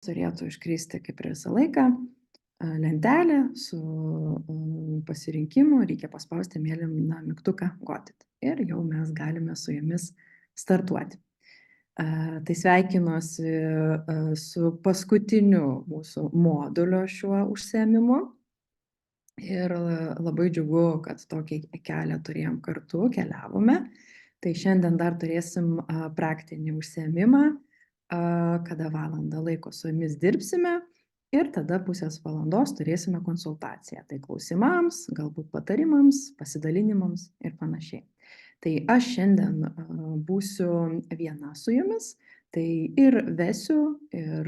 turėtų iškristi kaip ir visą laiką lentelė su pasirinkimu, reikia paspausti mėlyną mygtuką Got it. Ir jau mes galime su jumis startuoti. Tai sveikinuosi su paskutiniu mūsų modulio šiuo užsiėmimu. Ir labai džiugu, kad tokį kelią turėjom kartu, keliavome. Tai šiandien dar turėsim praktinį užsiėmimą, kada valandą laiko su jumis dirbsime ir tada pusės valandos turėsime konsultaciją. Tai klausimams, galbūt patarimams, pasidalinimams ir panašiai. Tai aš šiandien būsiu viena su jumis, tai ir vesiu, ir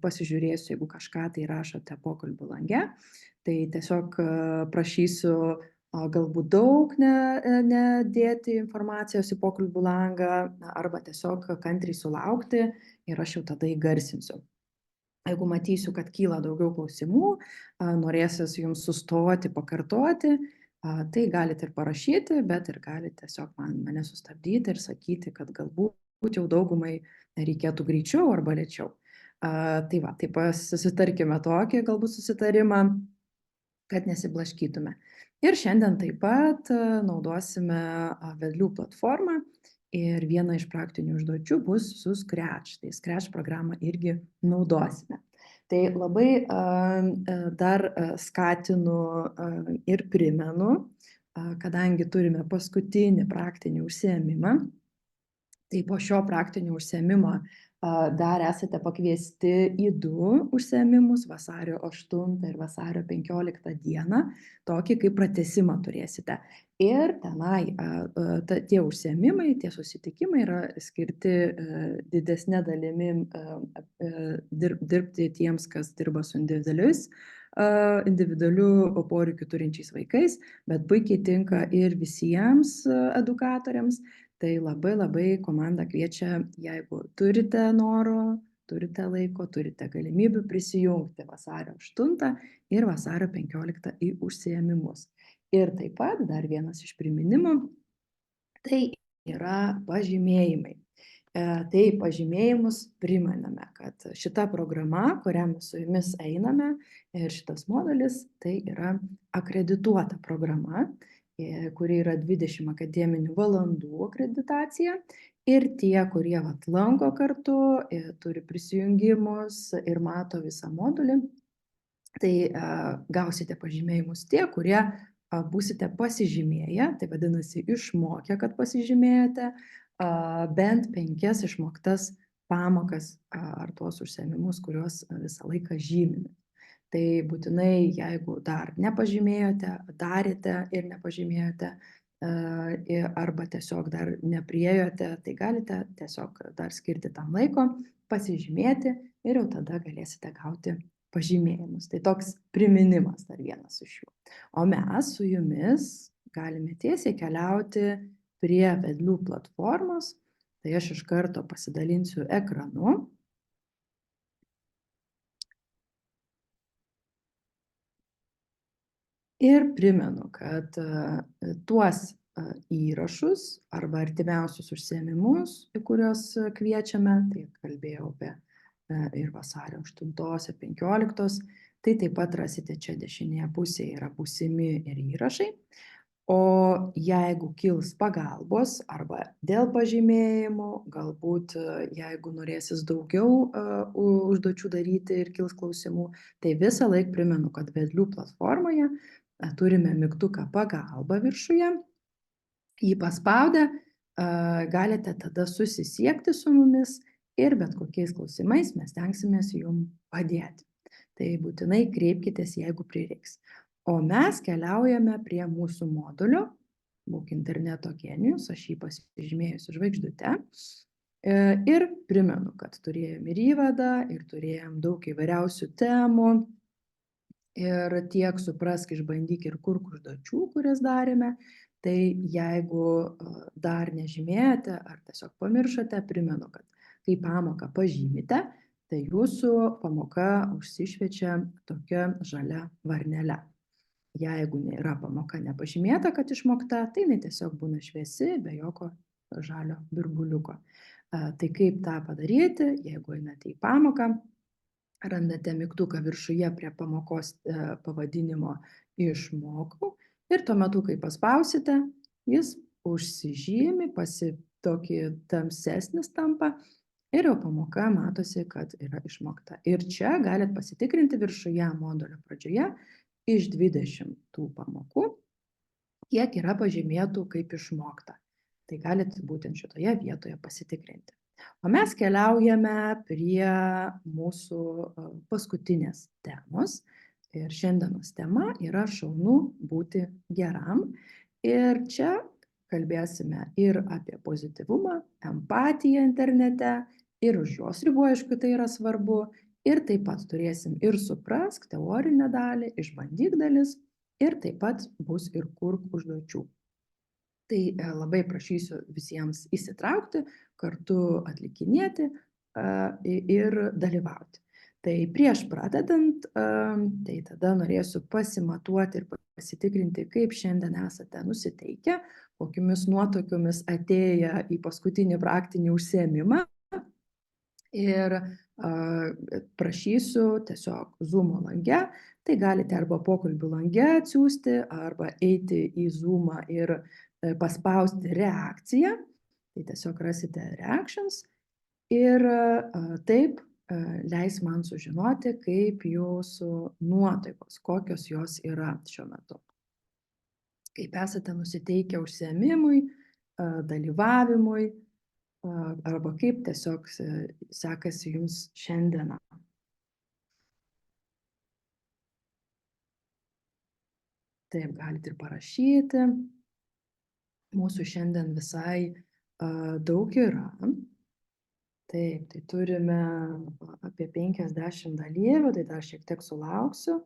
pasižiūrėsiu, jeigu kažką tai rašote pokalbių lange, tai tiesiog prašysiu galbūt daug nedėti informacijos į pokalbių langą arba tiesiog kantriai sulaukti ir aš jau tada įgarsinsiu. Jeigu matysiu, kad kyla daugiau klausimų, norėsis jums sustoti, pakartoti, tai galite ir parašyti, bet ir galite tiesiog mane sustabdyti ir sakyti, kad galbūt jau daugumai reikėtų greičiau arba lėčiau. Tai va, tai susitarkime tokį galbūt susitarimą, kad nesiblaškytume. Ir šiandien taip pat naudosime Vedlių platformą ir viena iš praktinių užduočių bus su Scratch. Tai Scratch programą irgi naudosime. Tai labai dar skatinu ir primenu, kadangi turime paskutinį praktinį užsiėmimą, tai po šio praktinio užsiėmimo dar esate pakviesti į 2 užsiėmimus vasario 8 ir vasario 15 dieną, tokį kaip pratęsimą turėsite. Ir tenai tie užsiėmimai, tie susitikimai yra skirti didesnė dalimi dirbti tiems, kas dirba su individualių poreikių turinčiais vaikais, bet puikiai tinka ir visiems edukatoriams. Tai labai komanda kviečia, jeigu turite noro, turite laiko, turite galimybių prisijungti vasario 8 ir vasario 15 į užsiėmimus. Ir taip pat dar vienas iš priminimų, tai yra pažymėjimai. Tai pažymėjimus primename, kad šita programa, kurią mes su jumis einame ir šitas modulis, tai yra akredituota programa, kuri yra 20 akademinių valandų akreditacija ir tie, kurie lanko kartu, turi prisijungimus ir mato visą modulį, tai gausite pažymėjimus tie, kurie būsite pasižymėję, tai vadinasi išmokę, kad pasižymėjote, bent 5 išmoktas pamokas ar tuos užsiėmimus, kuriuos visą laiką žymime. Tai būtinai, jeigu dar nepažymėjote, darėte ir nepažymėjote, arba tiesiog dar nepriėjote, tai galite tiesiog dar skirti tam laiko, pasižymėti ir jau tada galėsite gauti pažymėjimus. Tai toks priminimas dar vienas iš jų. O mes su jumis galime tiesiai keliauti prie Vedlių platformos. Tai aš iš karto pasidalinsiu ekranu. Ir primenu, kad tuos įrašus arba artimiausius užsiėmimus, į kuriuos kviečiame, tai kalbėjau apie ir vasario 8 ir 15, tai taip pat rasite čia dešinėje pusėje yra būsimi ir įrašai. O jeigu kils pagalbos arba dėl pažymėjimų, galbūt jeigu norėsis daugiau užduočių daryti ir kils klausimų, tai visą laiką primenu, kad Vedlių platformoje turime mygtuką pagalba viršuje, jį paspaudę galite tada susisiekti su mumis ir bet kokiais klausimais mes stengsimės jums padėti. Tai būtinai kreipkitės, jeigu prireiks. O mes keliaujame prie mūsų modulio, Būk interneto genijus, aš jį pasižymėjusiu žvaigždute. Ir primenu, kad turėjom ir įvadą, ir turėjom daug įvairiausių temų. Ir tiek suprask, išbandyk ir kurk užduočių, kurias darėme. Tai jeigu dar nežymėjote ar tiesiog pamiršote, primenu, kad kai pamoką pažymite, tai jūsų pamoka užsišviečia tokia žalia varnele. Jeigu yra pamoka nepažymėta, kad išmokta, tai jinai tiesiog būna šviesi, be jokio žalio virbuliuko. Tai kaip tą padaryti, jeigu einate į pamoką, randate mygtuką viršuje prie pamokos pavadinimo išmokau ir tuo metu, kai paspausite, jis užsižymi, tokį tamsesnis tampa ir jau pamoka matosi, kad yra išmokta. Ir čia galit pasitikrinti viršuje modulio pradžioje iš 20 tų pamokų, kiek yra pažymėtų kaip išmokta. Tai galit būtent šitoje vietoje pasitikrinti. O mes keliaujame prie mūsų paskutinės temos. Ir šiandienos tema yra šaunu būti geram. Ir čia kalbėsime ir apie pozityvumą, empatiją internete, ir už jos ribų, aišku, tai yra svarbu. Ir taip pat turėsim ir suprask teorinę dalį, išbandyk dalis, ir taip pat bus ir kurk užduočių. Tai labai prašysiu visiems įsitraukti, kartu atlikinėti ir dalyvauti. Tai prieš pradedant, tai tada norėsiu pasimatuoti ir pasitikrinti, kaip šiandien esate nusiteikę, kokiamis nuotokiomis atėję į paskutinį praktinį užsiėmimą. Ir prašysiu tiesiog Zoom lange, tai galite arba pokalbių lange atsiųsti, arba eiti į Zoomą ir paspausti reakciją, tai tiesiog rasite reactions ir taip leis man sužinoti, kaip jūsų nuotaikos, kokios jos yra šiuo metu. Kaip esate nusiteikę užsiėmimui, dalyvavimui, arba kaip tiesiog sekasi jums šiandieną. Taip, galite ir parašyti. Mūsų šiandien visai daug yra. Taip, tai turime apie 50 dalyvių, tai dar šiek tiek sulauksiu.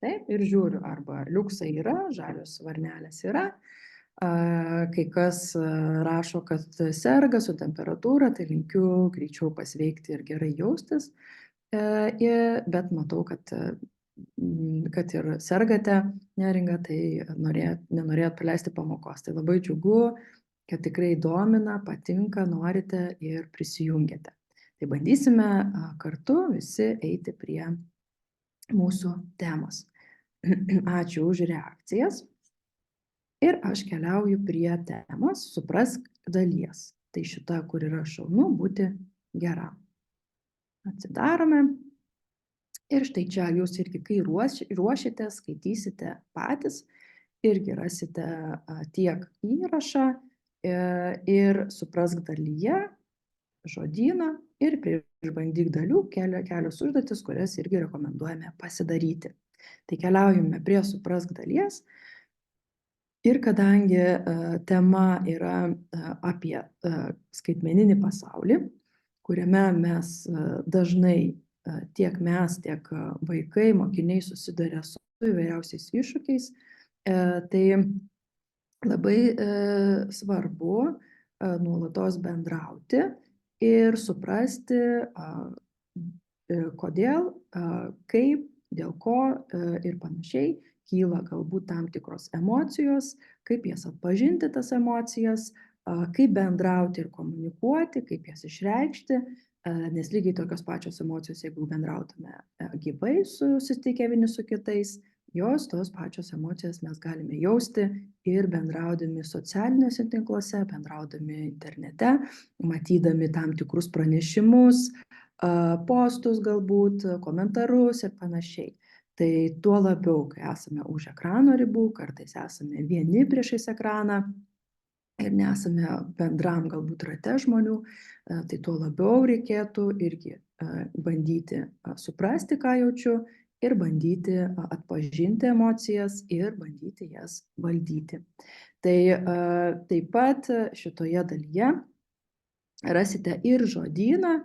Taip, ir žiūriu, arba liuksai yra, žalios varnelės yra. Kai kas rašo, kad serga su temperatūra, tai linkiu greičiau pasveikti ir gerai jaustis. Bet matau, kad ir sergate neringa, tai nenorėjot praleisti pamokos. Tai labai džiugu, kad tikrai domina, patinka, norite ir prisijungiate. Tai bandysime kartu visi eiti prie mūsų temos. Ačiū už reakcijas. Ir aš keliauju prie temos suprask dalies. Tai šita, kur yra šaunu būti geram. Atsidarome. Ir štai čia jūs irgi, kai ruošite, skaitysite patys, irgi rasite tiek įrašą ir suprask dalyje, žodyną ir prie išbandyk dalių kelios užduotis, kurias irgi rekomenduojame pasidaryti. Tai keliaujame prie suprask dalies. Ir kadangi tema yra apie skaitmeninį pasaulį, kuriame mes dažnai tiek mes, tiek vaikai, mokiniai susiduria su įvairiausiais iššūkiais, tai labai svarbu nuolatos bendrauti ir suprasti, kodėl, kaip, dėl ko ir panašiai kyla galbūt tam tikros emocijos, kaip jas atpažinti tas emocijas, kaip bendrauti ir komunikuoti, kaip jas išreikšti, nes lygiai tokios pačios emocijos, jeigu bendrautume gyvai susitikę vieni su kitais, tos pačios emocijos mes galime jausti ir bendraudami socialiniuose tinkluose, bendraudami internete, matydami tam tikrus pranešimus, postus galbūt, komentarus ir panašiai. Tai tuo labiau, kai esame už ekrano ribų, kartais esame vieni priešais ekraną ir nesame bendram galbūt rate žmonių, tai tuo labiau reikėtų irgi bandyti suprasti, ką jaučiu, ir bandyti atpažinti emocijas ir bandyti jas valdyti. Tai taip pat šitoje dalyje rasite ir žodyną,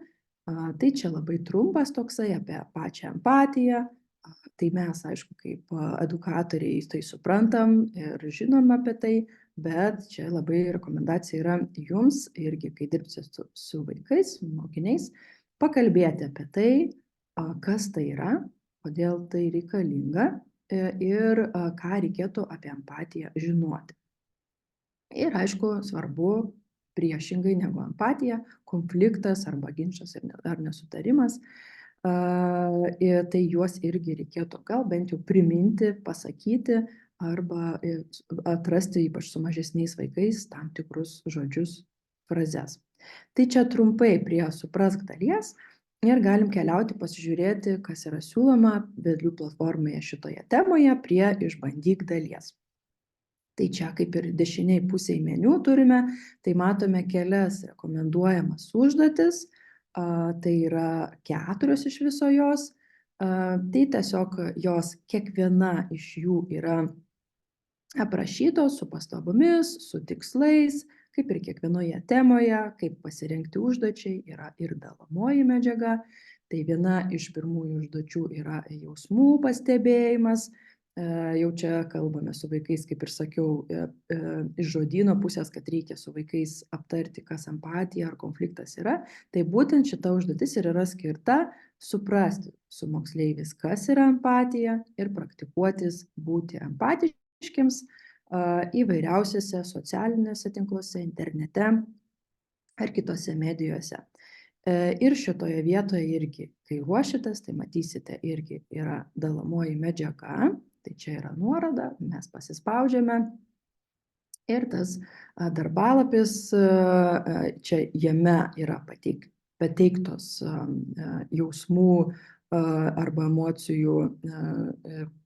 tai čia labai trumpas toksai apie pačią empatiją. Tai mes, aišku, kaip edukatoriai tai suprantam ir žinom apie tai, bet čia labai rekomendacija yra jums irgi, kai dirbsite su vaikais, mokiniais, pakalbėti apie tai, kas tai yra, kodėl tai reikalinga ir ką reikėtų apie empatiją žinoti. Ir aišku, svarbu priešingai negu empatija, konfliktas arba ginčas ar nesutarimas. Tai juos irgi reikėtų gal bent jau priminti, pasakyti arba atrasti, ypač su mažesniais vaikais, tam tikrus žodžius, frazes. Tai čia trumpai prie suprask dalies ir galim keliauti pasižiūrėti, kas yra siūloma Vedlių platformoje šitoje temoje prie išbandyk dalies. Tai čia kaip ir dešiniai pusėje meniu turime, tai matome kelias rekomenduojamas užduotis, tai yra 4 iš viso jos, tai tiesiog jos kiekviena iš jų yra aprašytos su pastabomis, su tikslais, kaip ir kiekvienoje temoje, kaip pasirinkti užduočiai, yra ir dalomoji medžiaga. Tai viena iš pirmųjų užduočių yra jausmų pastebėjimas. Jau čia kalbame su vaikais, kaip ir sakiau, iš žodyno pusės, kad reikia su vaikais aptarti, kas empatija ar konfliktas yra. Tai būtent šita užduotis ir yra skirta suprasti su moksleiviais, kas yra empatija ir praktikuotis būti empatiškiams įvairiausiose socialiniuose tinkluose, internete ar kitose medijose. Ir šitoje vietoje irgi, kai ruošitės, tai matysite irgi yra dalomoji medžiaga, tai čia yra nuoroda, mes pasispaudžiame ir tas darbalapis, čia jame yra pateiktos jausmų arba emocijų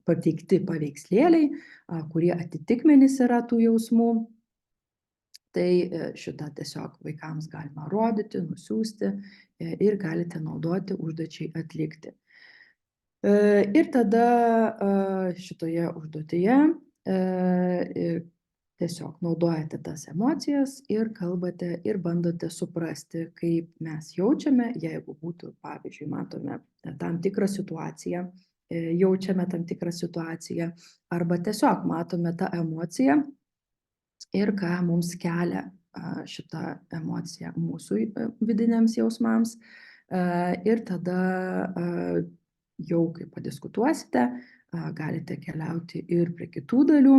pateikti paveikslėliai, kurie atitikmenys yra tų jausmų. Tai šitą tiesiog vaikams galima rodyti, nusiųsti ir galite naudoti užduočiai atlikti. Ir tada šitoje užduotyje tiesiog naudojate tas emocijas ir kalbate ir bandote suprasti, kaip mes jaučiame, jeigu būtų, pavyzdžiui, matome tam tikrą situaciją, jaučiame tam tikrą situaciją, arba tiesiog matome tą emociją ir ką mums kelia šita emocija mūsų vidiniams jausmams. Ir tada jau, kai padiskutuosite, galite keliauti ir prie kitų dalių.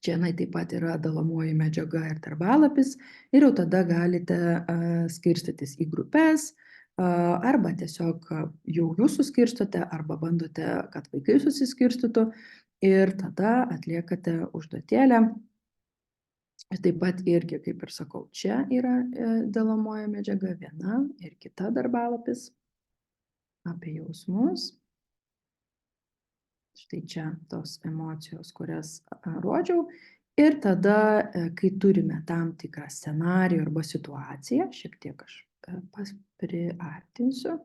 Čia taip pat yra dalomoji medžiaga ir darbalapis ir jau tada galite skirstytis į grupes arba tiesiog jau jūs suskirstote arba bandote, kad vaikai susiskirstytų ir tada atliekate užduotėlę. Taip pat irgi, kaip ir sakau, čia yra dalomoji medžiaga viena ir kita darbalapis apie jausmus. Štai čia tos emocijos, kurias rodžiau. Ir tada, kai turime tam tikrą scenarijų arba situaciją, šiek tiek aš priartinsiu.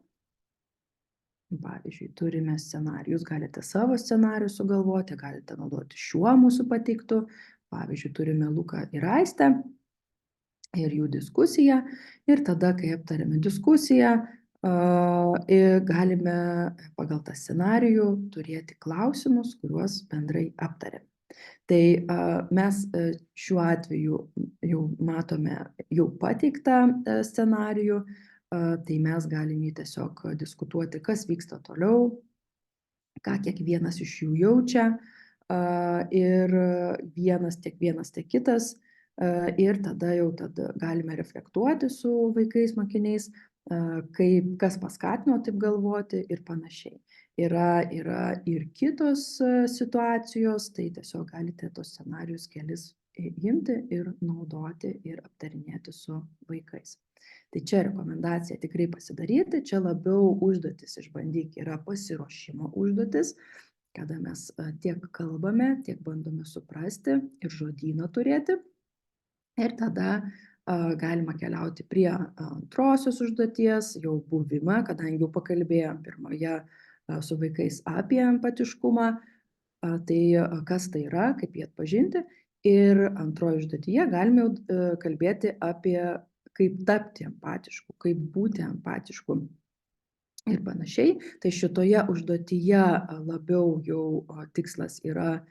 Pavyzdžiui, turime scenarijus, galite savo scenarijų sugalvoti, galite naudoti šiuo mūsų pateiktu. Pavyzdžiui, turime Luką ir Aistę ir jų diskusiją. Ir tada, kai aptarėme diskusiją, galime pagal tą scenarijų turėti klausimus, kuriuos bendrai aptarėme. Tai mes šiuo atveju jau matome jau pateiktą scenarijų, tai mes galime tiesiog diskutuoti, kas vyksta toliau, ką kiekvienas iš jų jaučia ir tiek vienas, tiek kitas. Ir tada jau galime reflektuoti su vaikais, mokiniais, kas paskatino taip galvoti ir panašiai. Yra ir kitos situacijos, tai tiesiog galite tos scenarius kelis imti ir naudoti ir aptarinėti su vaikais. Tai čia rekomendacija tikrai pasidaryti, čia labiau užduotis išbandyk yra pasiruošimo užduotis, kada mes tiek kalbame, tiek bandome suprasti ir žodyną turėti. Ir tada galima keliauti prie antrosios užduoties, jau buvimą, kadangi jau pakalbėjom pirmoje su vaikais apie empatiškumą, tai kas tai yra, kaip jį atpažinti. Ir antroje užduotyje galime kalbėti apie kaip tapti empatišku, kaip būti empatišku ir panašiai. Tai šitoje užduotyje labiau jau tikslas yra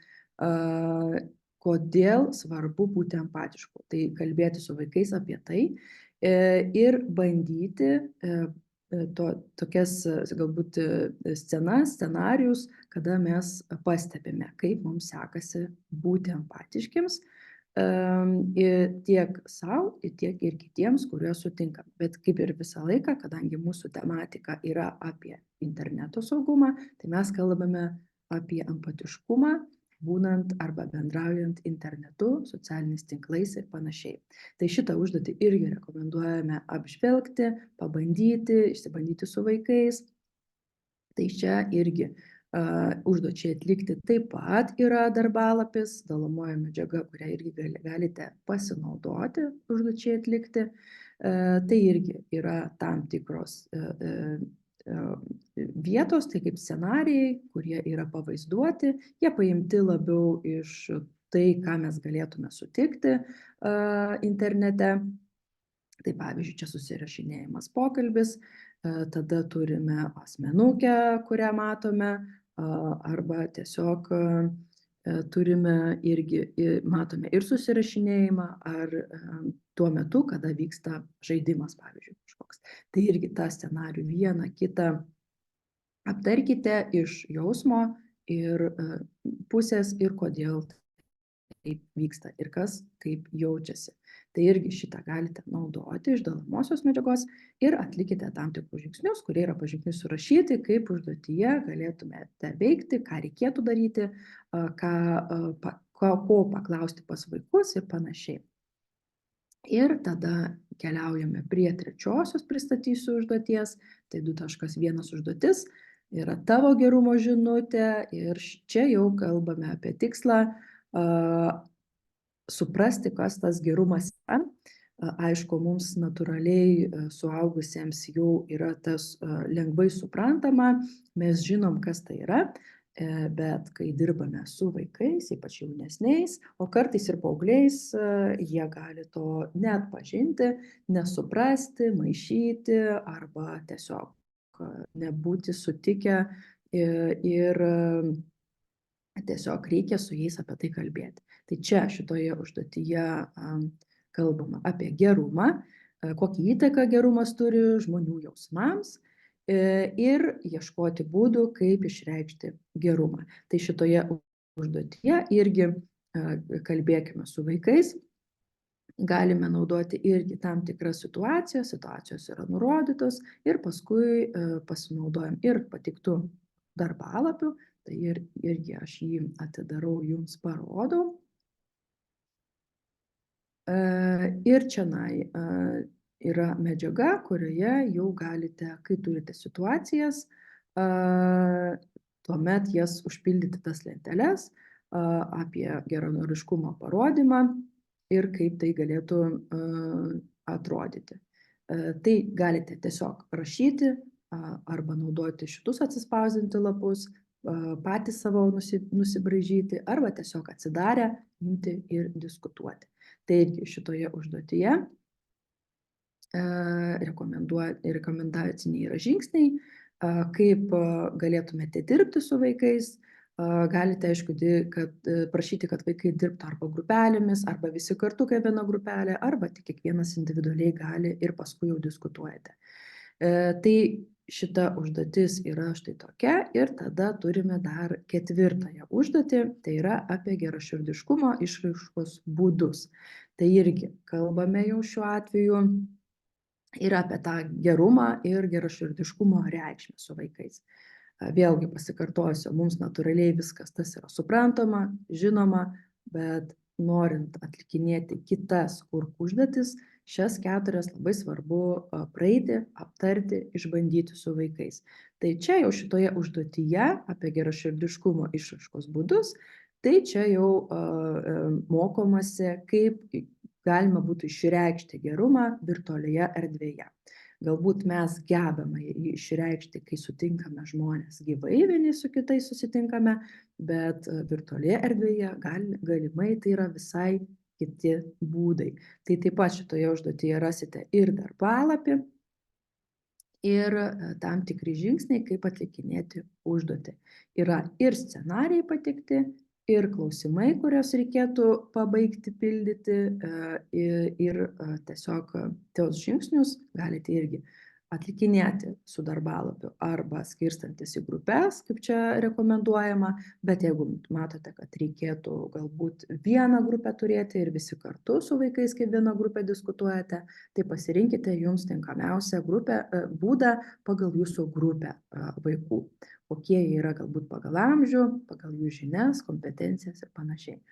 kodėl svarbu būti empatišku. Tai kalbėti su vaikais apie tai ir bandyti tokias galbūt scenarijus, kada mes pastebime, kaip mums sekasi būti empatiškiams tiek sau, tiek ir kitiems, kuriuos sutinkam. Bet kaip ir visą laiką, kadangi mūsų tematika yra apie interneto saugumą, tai mes kalbame apie empatiškumą, būnant arba bendraujant internetu, socialiniais tinklais ir panašiai. Tai šitą užduotį irgi rekomenduojame apžvelgti, pabandyti, išsibandyti su vaikais. Tai čia irgi užduočiai atlikti taip pat yra darbalapis, dalomoji medžiaga, kurią irgi galite pasinaudoti užduočiai atlikti. Tai irgi yra tam tikros vietos, tai kaip scenarijai, kurie yra pavaizduoti, jie paimti labiau iš tai, ką mes galėtume sutikti internete. Tai pavyzdžiui, čia susirašinėjimas pokalbis, tada turime asmenukę, kurią matome, arba tiesiog turime irgi, matome ir susirašinėjimą, ar tuo metu, kada vyksta žaidimas, pavyzdžiui, kažkoks. Tai irgi tą scenarijų vieną, kitą aptarkite iš jausmo ir pusės ir kodėl kaip vyksta ir kas kaip jaučiasi. Tai irgi šitą galite naudoti iš dalomosios medžiagos ir atlikite tam tikrus žingsnius, kurie yra pažingsniui surašyti, kaip užduotyje galėtumėte veikti, ką reikėtų daryti, ko paklausti pas vaikus ir panašiai. Ir tada keliaujame prie trečiosios pristatysiu užduoties, tai 2.1 užduotis yra tavo gerumo žinutė ir čia jau kalbame apie tikslą suprasti, kas tas gerumas yra. Aišku, mums natūraliai suaugusiems jau yra tas lengvai suprantama, mes žinom, kas tai yra, bet kai dirbame su vaikais, ypač jaunesniais, o kartais ir paaugliais, jie gali to neatpažinti, nesuprasti, maišyti arba tiesiog nebūti sutikę ir tiesiog reikia su jais apie tai kalbėti. Tai čia šitoje užduotyje kalbama apie gerumą, kokį įtaką gerumas turi žmonių jausmams ir ieškoti būdų, kaip išreikšti gerumą. Tai šitoje užduotyje irgi kalbėkime su vaikais, galime naudoti irgi tam tikras situacijos yra nurodytos ir paskui pasinaudojam ir pateiktų darbalapių, tai irgi aš jį atidarau, jums parodau. Ir čionai yra medžiaga, kurioje jau galite, kai turite situacijas, tuomet jas užpildyti tas lenteles apie geranoriškumo parodymą ir kaip tai galėtų atrodyti. Tai galite tiesiog rašyti arba naudoti šitus atsispausdinti lapus, patys savo nusibraižyti arba tiesiog atsidarę imti ir diskutuoti. Tai irgi šitoje užduotyje rekomendaciniai yra žingsniai, kaip galėtumėte dirbti su vaikais. Galite, aišku, prašyti, kad vaikai dirbtų arba grupelėmis, arba visi kartu kaip viena grupelė, arba tik kiekvienas individualiai gali ir paskui jau diskutuojate. Tai šita užduotis yra štai tokia ir tada turime dar ketvirtąją užduotį, tai yra apie geraširdiškumo išraiškos būdus. Tai irgi kalbame jau šiuo atveju ir apie tą gerumą ir geraširdiškumo reikšmę su vaikais. Vėlgi pasikartosiu, mums natūraliai viskas tas yra suprantama, žinoma, bet norint atlikinėti kitas užduotis, šias 4 labai svarbu praeiti, aptarti, išbandyti su vaikais. Tai čia jau šitoje užduotyje apie geraširdiškumo išraiškos būdus, tai čia jau mokomasi, kaip galima būtų išreikšti gerumą virtualioje erdvėje. Galbūt mes gebame jį išreikšti, kai sutinkame žmonės gyvai, vieni su kitais susitinkame, bet virtualioje erdvėje galimai tai yra visai kiti būdai. Tai taip pat šitoje užduotyje rasite ir darbalapį, ir tam tikri žingsniai, kaip atlikinėti užduotį. Yra ir scenarijai pateikti, ir klausimai, kuriuos reikėtų pabaigti pildyti, ir tiesiog tos žingsnius galite irgi atlikinėti su darbalapiu arba skirstantis į grupes, kaip čia rekomenduojama, bet jeigu matote, kad reikėtų galbūt vieną grupę turėti ir visi kartu su vaikais kaip viena grupė diskutuojate, tai pasirinkite jums tinkamiausią būdą pagal jūsų grupę vaikų, kokie jie yra galbūt pagal amžių, pagal jų žinias, kompetencijas ir panašiai.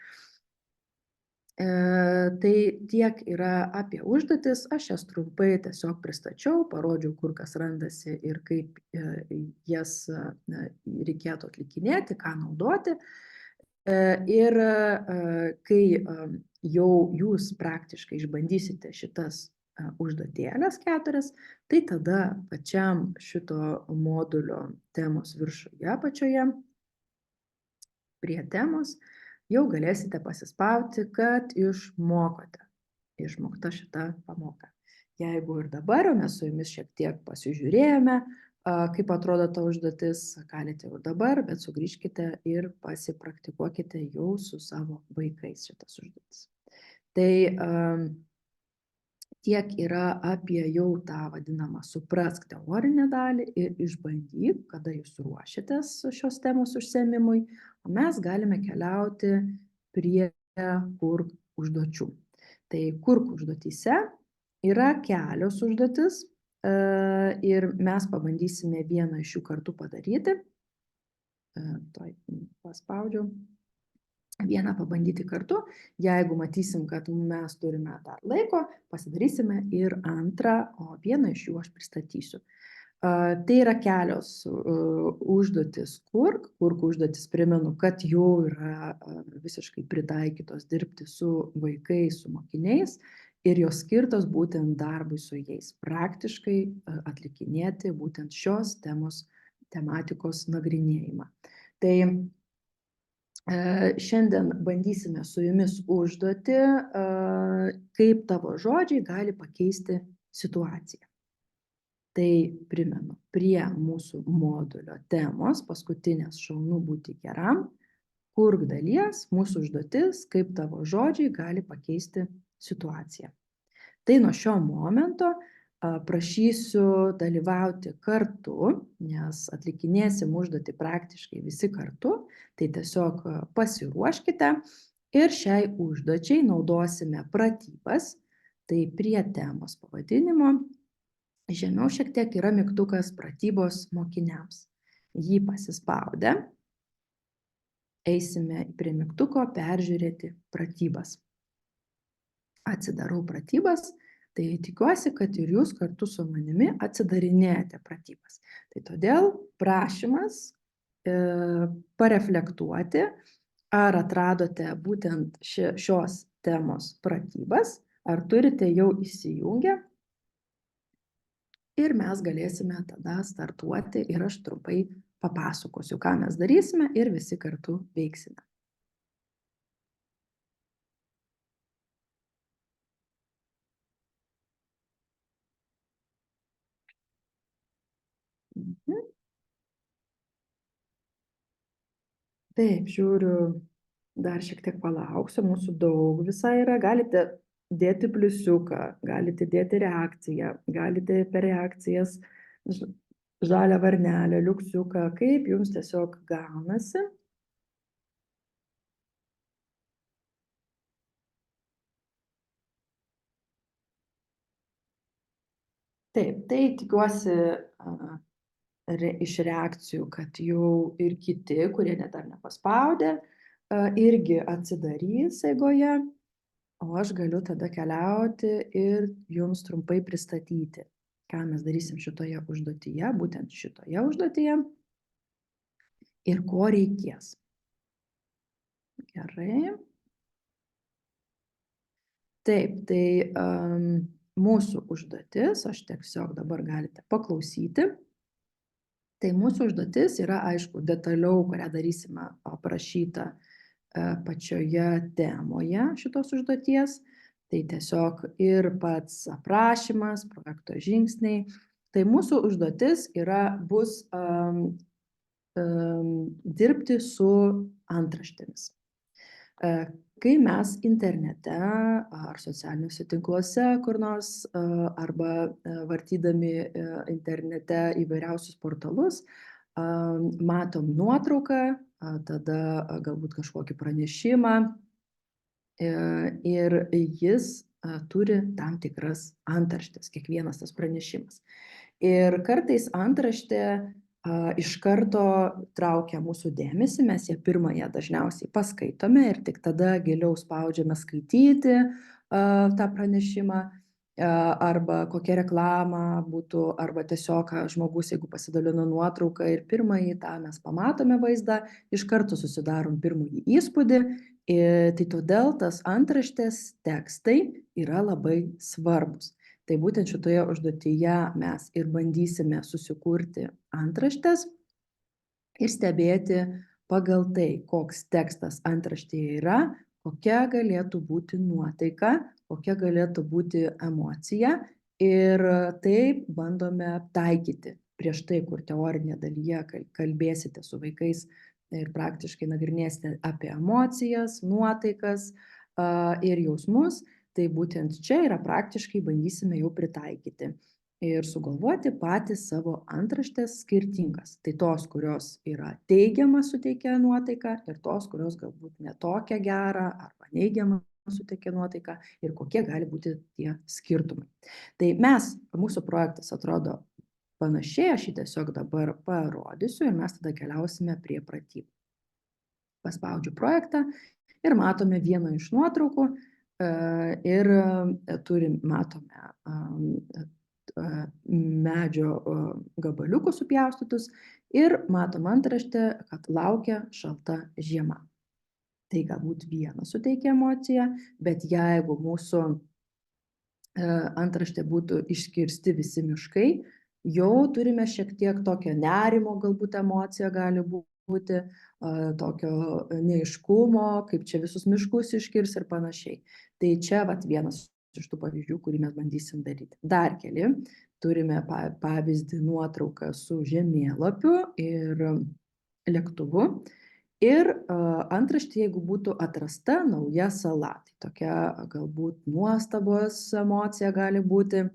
Tai tiek yra apie užduotis, aš jas trumpai tiesiog pristačiau, parodžiau, kur kas randasi ir kaip jas reikėtų atlikinėti, ką naudoti. Ir kai jau jūs praktiškai išbandysite šitas užduotėlės 4, tai tada pačiam šito modulio temos viršuje apačioje prie temos jau galėsite pasispausti, kad išmokta šita pamoka. Jeigu ir dabar mes su jumis šiek tiek pasižiūrėjome, kaip atrodo ta užduotis, galite jau dabar, bet sugrįžkite ir pasipraktikuokite jau su savo vaikais šitas užduotis. Tai tiek yra apie jau tą vadinamą suprask teorinę dalį ir išbandyk, kada jūs ruošiatės šios temos užsiėmimui, o mes galime keliauti prie kurk užduočių. Tai kurk užduotyse yra kelios užduotis ir mes pabandysime vieną iš jų kartu padaryti. Tuoj paspaudžiau. Vieną pabandyti kartu. Jeigu matysim, kad mes turime dar laiko, pasidarysime ir antrą, o vieną iš jų aš pristatysiu. Tai yra kelios užduotis kurk užduotis, primenu, kad jau yra visiškai pritaikytos dirbti su vaikais, su mokiniais ir jos skirtos būtent darbui su jais, praktiškai atlikinėti būtent šios tematikos nagrinėjimą. Tai šiandien bandysime su jumis užduoti, kaip tavo žodžiai gali pakeisti situaciją. Tai primenu, prie mūsų modulio temos, paskutinės šaunu būti geram, kurk dalies, mūsų užduotis, kaip tavo žodžiai gali pakeisti situaciją. Tai nuo šio momento prašysiu dalyvauti kartu, nes atlikinėsim užduotį praktiškai visi kartu, tai tiesiog pasiruoškite ir šiai užduočiai naudosime pratybas, tai prie temos pavadinimo žemiau šiek tiek yra mygtukas pratybos mokiniams. Jį pasispaudę eisime prie mygtuko peržiūrėti pratybas. Atsidarau pratybas. Tai tikiuosi, kad ir jūs kartu su manimi atsidarinėjate pratybas. Tai todėl prašymas pareflektuoti, ar atradote būtent šios temos pratybas, ar turite jau įsijungę. Ir mes galėsime tada startuoti ir aš trumpai papasakosiu, ką mes darysime ir visi kartu veiksime. Taip, žiūriu, dar šiek tiek palauksiu, mūsų daug visai yra. Galite dėti pliusiuką, galite dėti reakciją, galite per reakcijas žalią varnelę, liuksiuką, kaip jums tiesiog gaunasi. Taip, tai tikiuosi iš reakcijų, kad jau ir kiti, kurie dar nepaspaudė, irgi atsidarys eigoje, o aš galiu tada keliauti ir jums trumpai pristatyti, ką mes darysim šitoje užduotyje, būtent šitoje užduotyje ir ko reikės. Gerai. Taip, tai mūsų užduotis, aš tiesiog dabar galite paklausyti. Tai mūsų užduotis yra, aišku, detaliau, kurią darysime aprašyta pačioje temoje šitos užduoties. Tai tiesiog ir pats aprašymas, projekto žingsniai. Tai mūsų užduotis bus dirbti su antraštėmis. Kai mes internete ar socialiniuose tinkluose kur nors arba vartydami internete įvairiausius portalus, matom nuotrauką, tada galbūt kažkokį pranešimą ir jis turi tam tikras antraštes, kiekvienas tas pranešimas. Ir kartais antraštė iš karto traukia mūsų dėmesį, mes ją pirmąją dažniausiai paskaitome ir tik tada giliau spaudžiame skaityti tą pranešimą, arba kokia reklama būtų, arba tiesiog žmogus, jeigu pasidalino nuotrauką ir pirmąjį tą mes pamatome vaizdą, iš karto susidarom pirmąjį įspūdį. Tai todėl tas antraštės tekstai yra labai svarbus. Tai būtent šitoje užduotyje mes ir bandysime susikurti antraštes ir stebėti pagal tai, koks tekstas antraštėje yra, kokia galėtų būti nuotaika, kokia galėtų būti emocija ir taip bandome taikyti. Prieš tai, kur teorinėje dalyje kalbėsite su vaikais ir praktiškai nagrinėsite apie emocijas, nuotaikas ir jausmus, tai būtent čia yra praktiškai bandysime jau pritaikyti ir sugalvoti patys savo antraštės skirtingas. Tai tos, kurios yra teigiama suteikia nuotaiką ir tos, kurios galbūt ne tokia gera arba neigiama suteikia nuotaiką ir kokie gali būti tie skirtumai. Tai mūsų projektas atrodo panašiai, aš jį tiesiog dabar parodysiu ir mes tada keliausime prie pratybų. Paspaudžiu projektą ir matome vieną iš nuotraukų ir matome medžio gabaliukus supjaustytus ir matom antraštę, kad laukia šalta žiema. Tai galbūt viena suteikia emociją, bet jeigu mūsų antraštė būtų iškirsti visi miškai, jau turime šiek tiek tokio nerimo, galbūt emocija gali būti, tokio neaiškumo, kaip čia visus miškus iškirs ir panašiai. Tai čia vienas iš tų pavyzdžių, kurį mes bandysim daryti. Dar keli. Turime pavyzdį nuotrauką su žemėlapiu ir lėktuvu. Ir antraštė, jeigu būtų atrasta nauja sala, tai tokia galbūt nuostabos emocija gali būti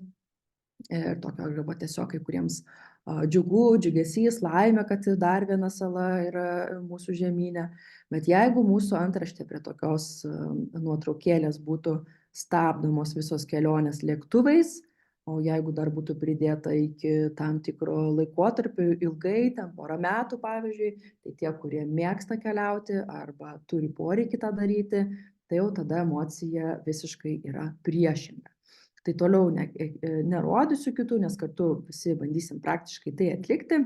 ir tokio arba tiesiog kai kuriems džiugu, džiugesys, laimė, kad dar viena sala yra mūsų žemyne. Bet jeigu mūsų antraštė prie tokios nuotraukėlės būtų stabdomos visos kelionės lėktuvais, o jeigu dar būtų pridėta iki tam tikro laikotarpio ilgai, ten porą metų pavyzdžiui, tai tie, kurie mėgsta keliauti arba turi poreikį tą daryti, tai jau tada emocija visiškai yra priešinga. Tai toliau nerodysiu kitų, nes kartu visi bandysim praktiškai tai atlikti.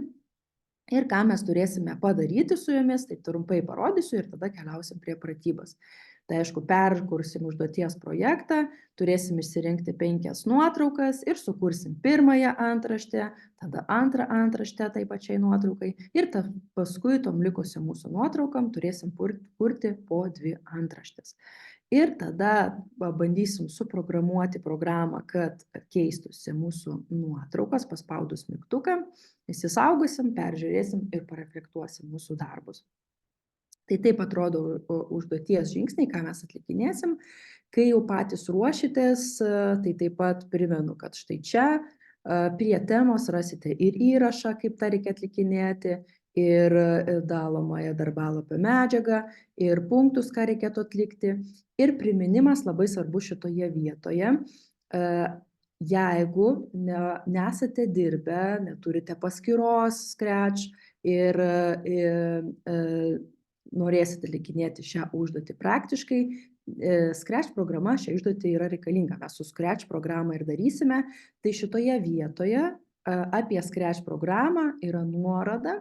Ir ką mes turėsime padaryti su jomis, tai trumpai parodysiu ir tada keliausim prie pratybos. Tai aišku, perkursim užduoties projektą, turėsim išsirinkti 5 nuotraukas ir sukursim pirmąją antraštę, tada antrą antraštę tai pačiai nuotraukai ir paskui tom likusiom mūsų nuotraukam turėsim kurti po 2 antraštės. Ir tada bandysim suprogramuoti programą, kad keistųsi mūsų nuotraukas, paspaudus mygtuką, įsisaugosim, peržiūrėsim ir pareflektuosim mūsų darbus. Tai taip atrodo užduoties žingsniai, ką mes atlikinėsim. Kai jau patys ruošitės, tai taip pat primenu, kad štai čia prie temos rasite ir įrašą, kaip tą reikia atlikinėti, ir dalomąją darbalapio medžiagą, ir punktus, ką reikėtų atlikti. Ir priminimas labai svarbu šitoje vietoje. Jeigu nesate dirbę, neturite paskyros Scratch ir norėsite atlikinėti šią užduotį praktiškai, Scratch programa šią užduotį yra reikalinga. Mes su Scratch programą ir darysime. Tai šitoje vietoje apie Scratch programą yra nuoroda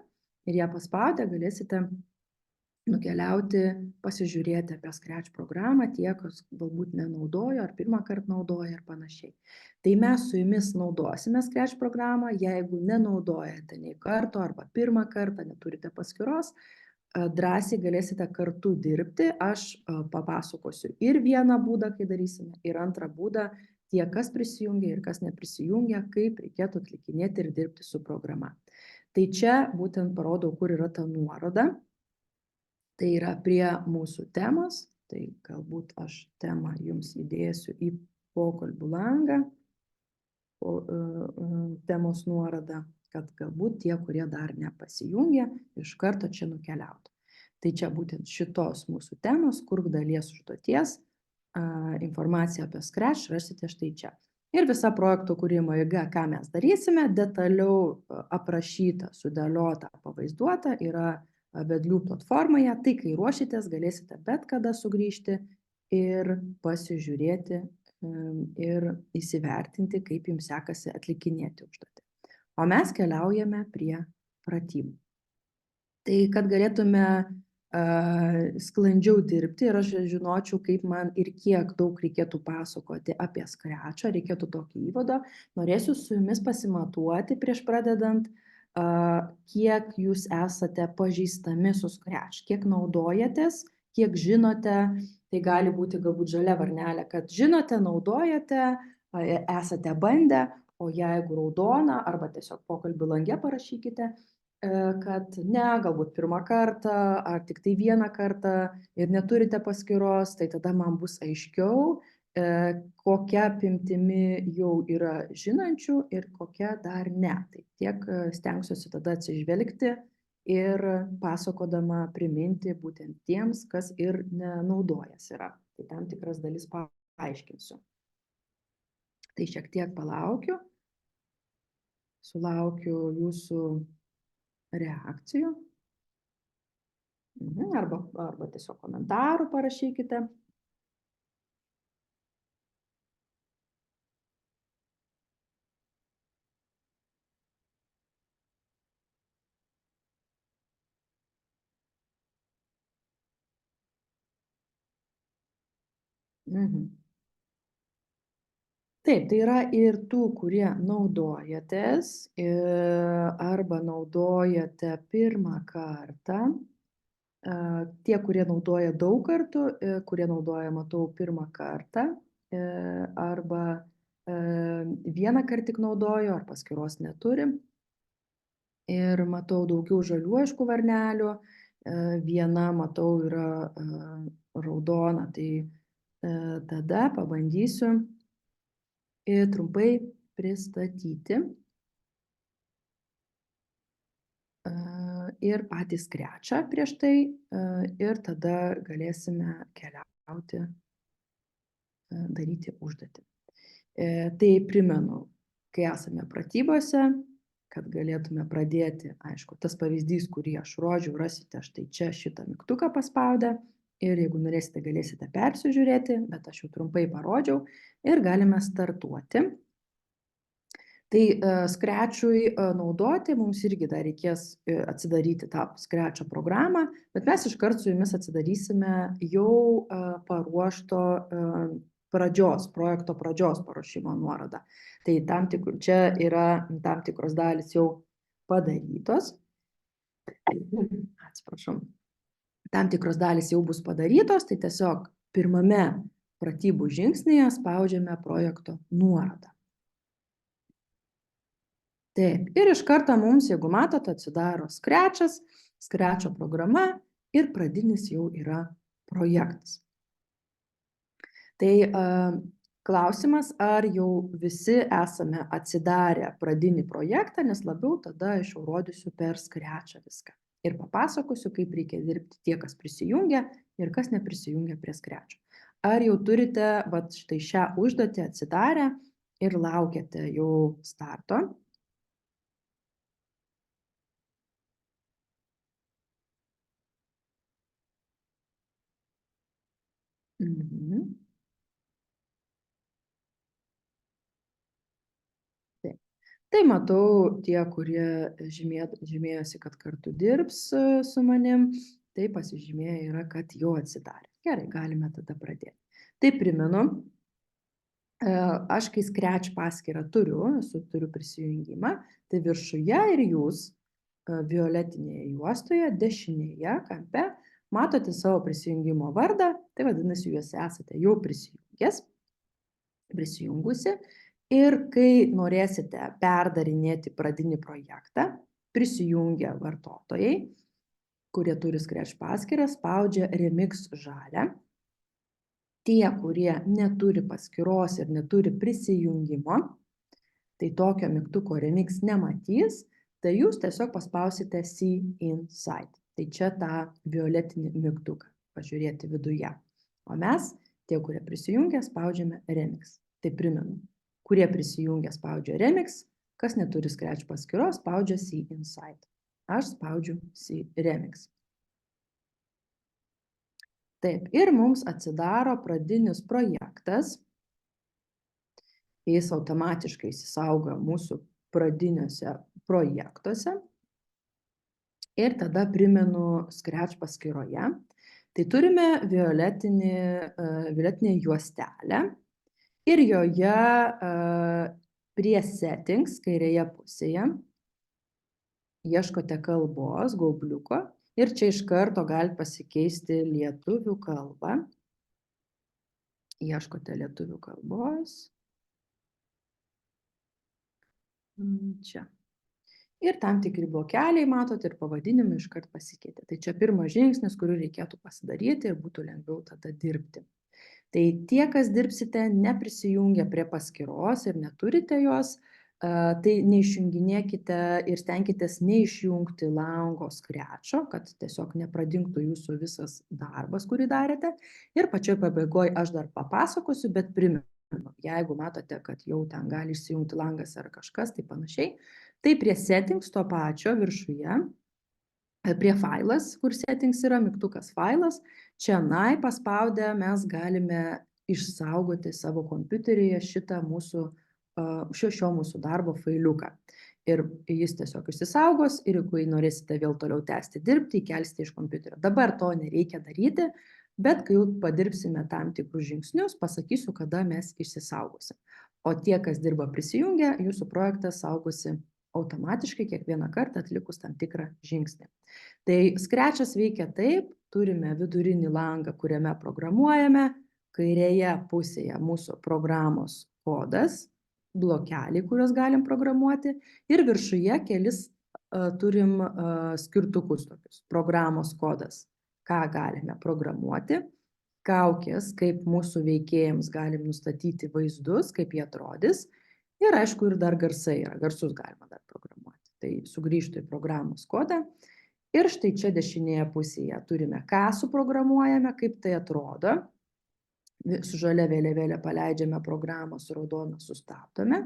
ir ją paspaudę galėsite nukeliauti, pasižiūrėti apie Scratch programą, tie, kas galbūt nenaudojo ar pirmą kartą naudoja ir panašiai. Tai mes su jumis naudosime Scratch programą, jeigu nenaudojate nei karto arba pirmą kartą, neturite paskyros, drąsiai galėsite kartu dirbti. Aš papasakosiu ir vieną būdą, kai darysime, ir antrą būdą, tie, kas prisijungia ir kas neprisijungia, kaip reikėtų atlikinėti ir dirbti su programa. Tai čia būtent parodau, kur yra ta nuoroda. Tai yra prie mūsų temos Tai galbūt aš temą jums įdėsiu į pokalbių langą, temos nuorodą, kad galbūt tie, kurie dar nepasijungė, iš karto čia nukeliautų. Tai čia būtent šitos mūsų temos, kurk dalies užduoties, informaciją apie Scratch rasite štai čia. Ir visa projekto kūrimo eiga, ką mes darysime, detaliau aprašyta, sudėliota, pavaizduota yra Vedlių platformoje. Tai kai ruošitės, galėsite bet kada sugrįžti ir pasižiūrėti ir įsivertinti, kaip jums sekasi atlikinėti užduotį. O mes keliaujame prie pratybų. Tai kad galėtume sklandžiau dirbti ir aš žinočiau, kaip man ir kiek daug reikėtų pasakoti apie Scratchą, reikėtų tokį įvadą, norėsiu su jumis pasimatuoti prieš pradedant, kiek jūs esate pažįstami su Scratch, kiek naudojatės, kiek žinote, tai gali būti galbūt žalia varnelė, kad žinote, naudojate, esate bandę, o jeigu raudona arba tiesiog pokalbių lange parašykite, kad ne, galbūt pirmą kartą ar tik tai vieną kartą ir neturite paskyros, tai tada man bus aiškiau, kokia apimtimi jau yra žinančių ir kokia dar ne. Tai tiek stengsiuosi tada atsižvelgti ir pasakodama priminti būtent tiems, kas ir nenaudojas yra. Tai tam tikras dalis paaiškinsiu. Tai šiek tiek palaukiu, sulaukiu jūsų reakcijų arba tiesiog komentarų parašykite. Taip, tai yra ir tų, kurie naudojatės arba naudojate pirmą kartą. Tie, kurie naudoja daug kartų, kurie naudoja, matau, pirmą kartą arba vieną kartą tik naudojo, ar paskyros neturi. Ir matau daugiau žalių, aišku, varnelių. Viena, matau, yra raudona, tai tada pabandysiu trumpai pristatyti ir patį Scratchą prieš tai ir tada galėsime keliauti, daryti užduotį. Tai primenu, kai esame pratybose, kad galėtume pradėti, aišku, tas pavyzdys, kurį aš rodžiau, rasite štai čia šitą mygtuką paspaudę ir jeigu norėsite, galėsite persižiūrėti, bet aš jau trumpai parodžiau ir galime startuoti. Tai Scratch'ui naudoti mums irgi dar reikės atsidaryti tą Scratch'o programą, bet mes iškart su jumis atsidarysime jau paruošto projekto pradžios paruošimo nuorodą. Tai čia yra tam tikros dalys jau padarytos. Atsiprašau. Tam tikros dalys jau bus padarytos, tai tiesiog pirmame pratybų žingsnėje spaudžiame projekto nuorodą. Taip, ir iš karto mums, jeigu matote, atsidaro Scratch'as, Scratch'o programa ir pradinis jau yra projektas. Tai klausimas, ar jau visi esame atsidarę pradinį projektą, nes labiau tada aš jau rodysiu per Scratch'ą viską. Ir papasakosiu, kaip reikia dirbti tie, kas prisijungia ir kas neprisijungia prie Scratch'o. Ar jau turite štai šią užduotį atsidarę ir laukiate jau starto? Tai matau tie, kurie žymėjosi, kad kartu dirbs su manim, tai pasižymėję yra, kad jau atsidarė. Gerai, galime tada pradėti. Tai primenu, aš kai Scratch paskyrą turiu prisijungimą, tai viršuje ir jūs violetinėje juostoje, dešinėje kampe, matote savo prisijungimo vardą, tai vadinasi, jūs esate jau prisijungusi. Ir kai norėsite perdarinėti pradinį projektą, prisijungia vartotojai, kurie turi Scratch paskyrą, spaudžia Remix žalią Tie, kurie neturi paskyros ir neturi prisijungimo, tai tokio mygtuko Remix nematys, tai jūs tiesiog paspausite See Inside. Tai čia tą violetinį mygtuką pažiūrėti viduje. O mes, tie, kurie prisijungia, spaudžiame Remix. Tai primenu, kurie prisijungia spaudžia Remix, kas neturi Scratch paskyros, spaudžia See Inside. Aš spaudžiu See Remix. Taip, ir mums atsidaro pradinis projektas. Jis automatiškai įsisaugo mūsų pradiniuose projektuose. Ir tada primenu Scratch paskyroje. Tai turime violetinę juostelę ir joje prie Settings kairėje pusėje ieškote kalbos, gaubliuko ir čia iš karto galite pasikeisti lietuvių kalbą. Ieškote lietuvių kalbos. Čia. Ir tam tikri blokeliai, matot, ir pavadinimai iškart pasikeitė. Tai čia pirmas žingsnis, kurį reikėtų pasidaryti ir būtų lengviau tada dirbti. Tai tie, kas dirbsite neprisijungę prie paskyros ir neturite jos, tai neišjunginėkite ir stenkitės neišjungti lango Scratch'o, kad tiesiog nepradingtų jūsų visas darbas, kurį darėte. Ir pačioj pabaigoje aš dar papasakosiu, bet primenu, jeigu matote, kad jau ten gali išsijungti langas ar kažkas, tai panašiai, tai prie Settings to pačio viršuje, prie Failas, kur Settings yra, mygtukas Failas, čianai paspaudę mes galime išsaugoti savo kompiuteryje šitą mūsų šio mūsų darbo failiuką. Ir jis tiesiog išsisaugos ir jeigu norėsite vėl toliau tęsti dirbti, įkelsite iš kompiuterio. Dabar to nereikia daryti, bet kai jau padirbsime tam tikrus žingsnius, pasakysiu, kada mes išsisaugosim. O tie, kas dirba prisijungę, jūsų projektas saugosi automatiškai kiekvieną kartą atlikus tam tikrą žingsnį. Tai Scratch'as veikia taip, turime vidurinį langą, kuriame programuojame, kairėje pusėje mūsų programos kodas, blokeliai, kuriuos galim programuoti, ir viršuje kelis turim skirtukus tokius. Programos kodas, ką galime programuoti, kaukės, kaip mūsų veikėjams galim nustatyti vaizdus, kaip jie atrodys, ir aišku, ir dar garsai yra, garsus galima dar programuoti. Tai sugrįžtu į programos kodą. Ir štai čia dešinėje pusėje turime, ką suprogramuojame, kaip tai atrodo. Su žalia vėliavėlė paleidžiame programą, su raudona sustabdome.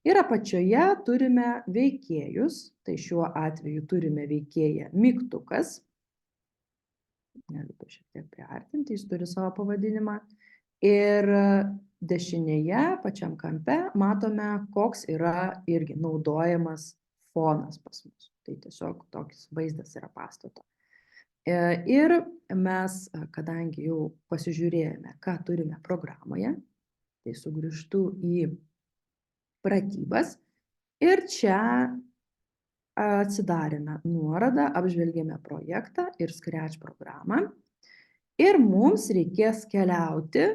Ir apačioje turime veikėjus, tai šiuo atveju turime veikėją mygtukas. Galiu šiek tiek priartinti, jis turi savo pavadinimą. Ir dešinėje, pačiam kampe, matome, koks yra irgi naudojamas fonas pas mus. Tai tiesiog toks vaizdas yra pastato. Ir mes, kadangi jau pasižiūrėjome, ką turime programoje, tai sugrįžtu į pratybas ir čia atsidarėme nuorodą, apžvelgėme projektą ir Scratch programą. Ir mums reikės keliauti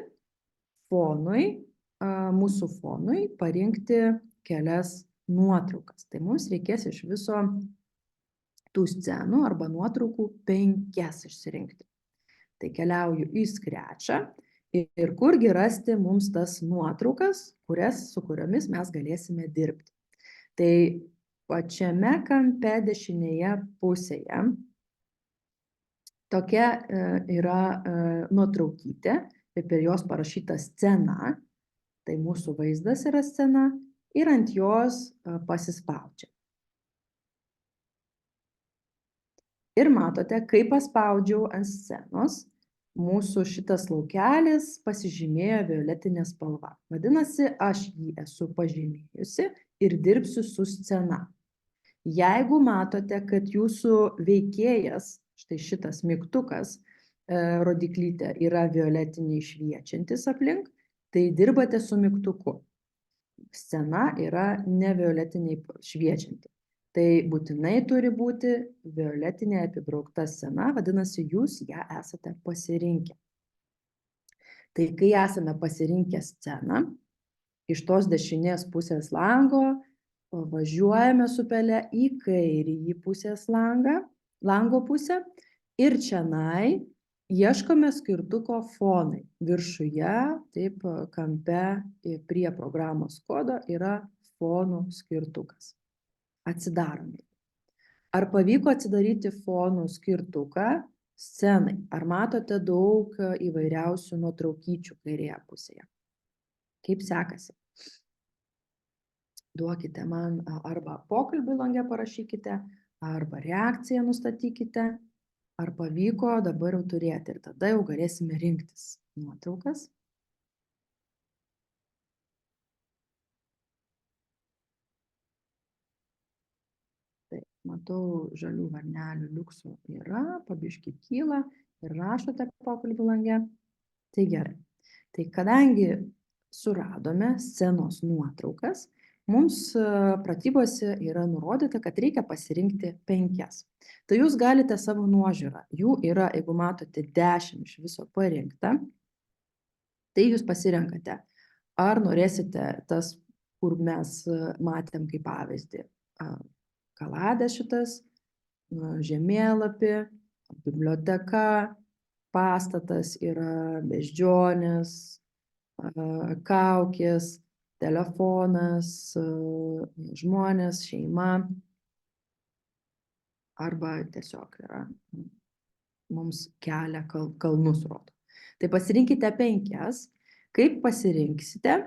fonui, mūsų fonui, parinkti kelias nuotraukas. Tai mums reikės iš viso tų scenų arba nuotraukų 5 išsirinkti. Tai keliauju į Scratch'ą ir kurgi rasti mums tas nuotraukas, su kuriomis mes galėsime dirbti. Tai pačiame kampe dešinėje pusėje tokia yra nuotraukytė, ir per jos parašyta scena, tai mūsų vaizdas yra scena, ir ant jos pasispaudžia. Ir matote, kai paspaudžiau ant scenos, mūsų šitas laukelis pasižymėjo violetinė spalva. Vadinasi, aš jį esu pažymėjusi ir dirbsiu su scena. Jeigu matote, kad jūsų veikėjas, štai šitas mygtukas, rodiklytė yra violetiniai šviečiantis aplink, tai dirbate su mygtuku. Scena yra ne violetiniai šviečianti. Tai būtinai turi būti violetinė apibraukta scena, vadinasi, jūs ją esate pasirinkę. Tai kai esame pasirinkę sceną, iš tos dešinės pusės lango važiuojame su pele į kairįjį pusės lango pusę ir čianai Ieškome skirtuko fonai. Viršuje, taip, kampe prie programos kodo yra fonų skirtukas. Atsidarome. Ar pavyko atsidaryti fonų skirtuką scenai? Ar matote daug įvairiausių nuotraukyčių kairėje pusėje? Kaip sekasi? Duokite man arba pokalbių lange parašykite, arba reakciją nustatykite, ar pavyko dabar jau turėti. Ir tada jau galėsime rinktis nuotraukas. Taip, matau žalių varnelių liuksų yra, pabiški kyla ir rašote pokalbių lange. Tai gerai. Tai kadangi suradome scenos nuotraukas, mums pratybose yra nurodyta, kad reikia pasirinkti 5. Tai jūs galite savo nuožiūrą. Jų yra, jeigu matote, 10 iš viso parinkta. Tai jūs pasirenkate. Ar norėsite tas, kur mes matėm kaip pavyzdį, kaladę šitas, žemėlapį, biblioteka, pastatas yra beždžionės, kaukės, telefonas, žmonės, šeima, arba tiesiog yra mums kelia kalnus rodo. Tai pasirinkite 5. Kaip pasirinksite,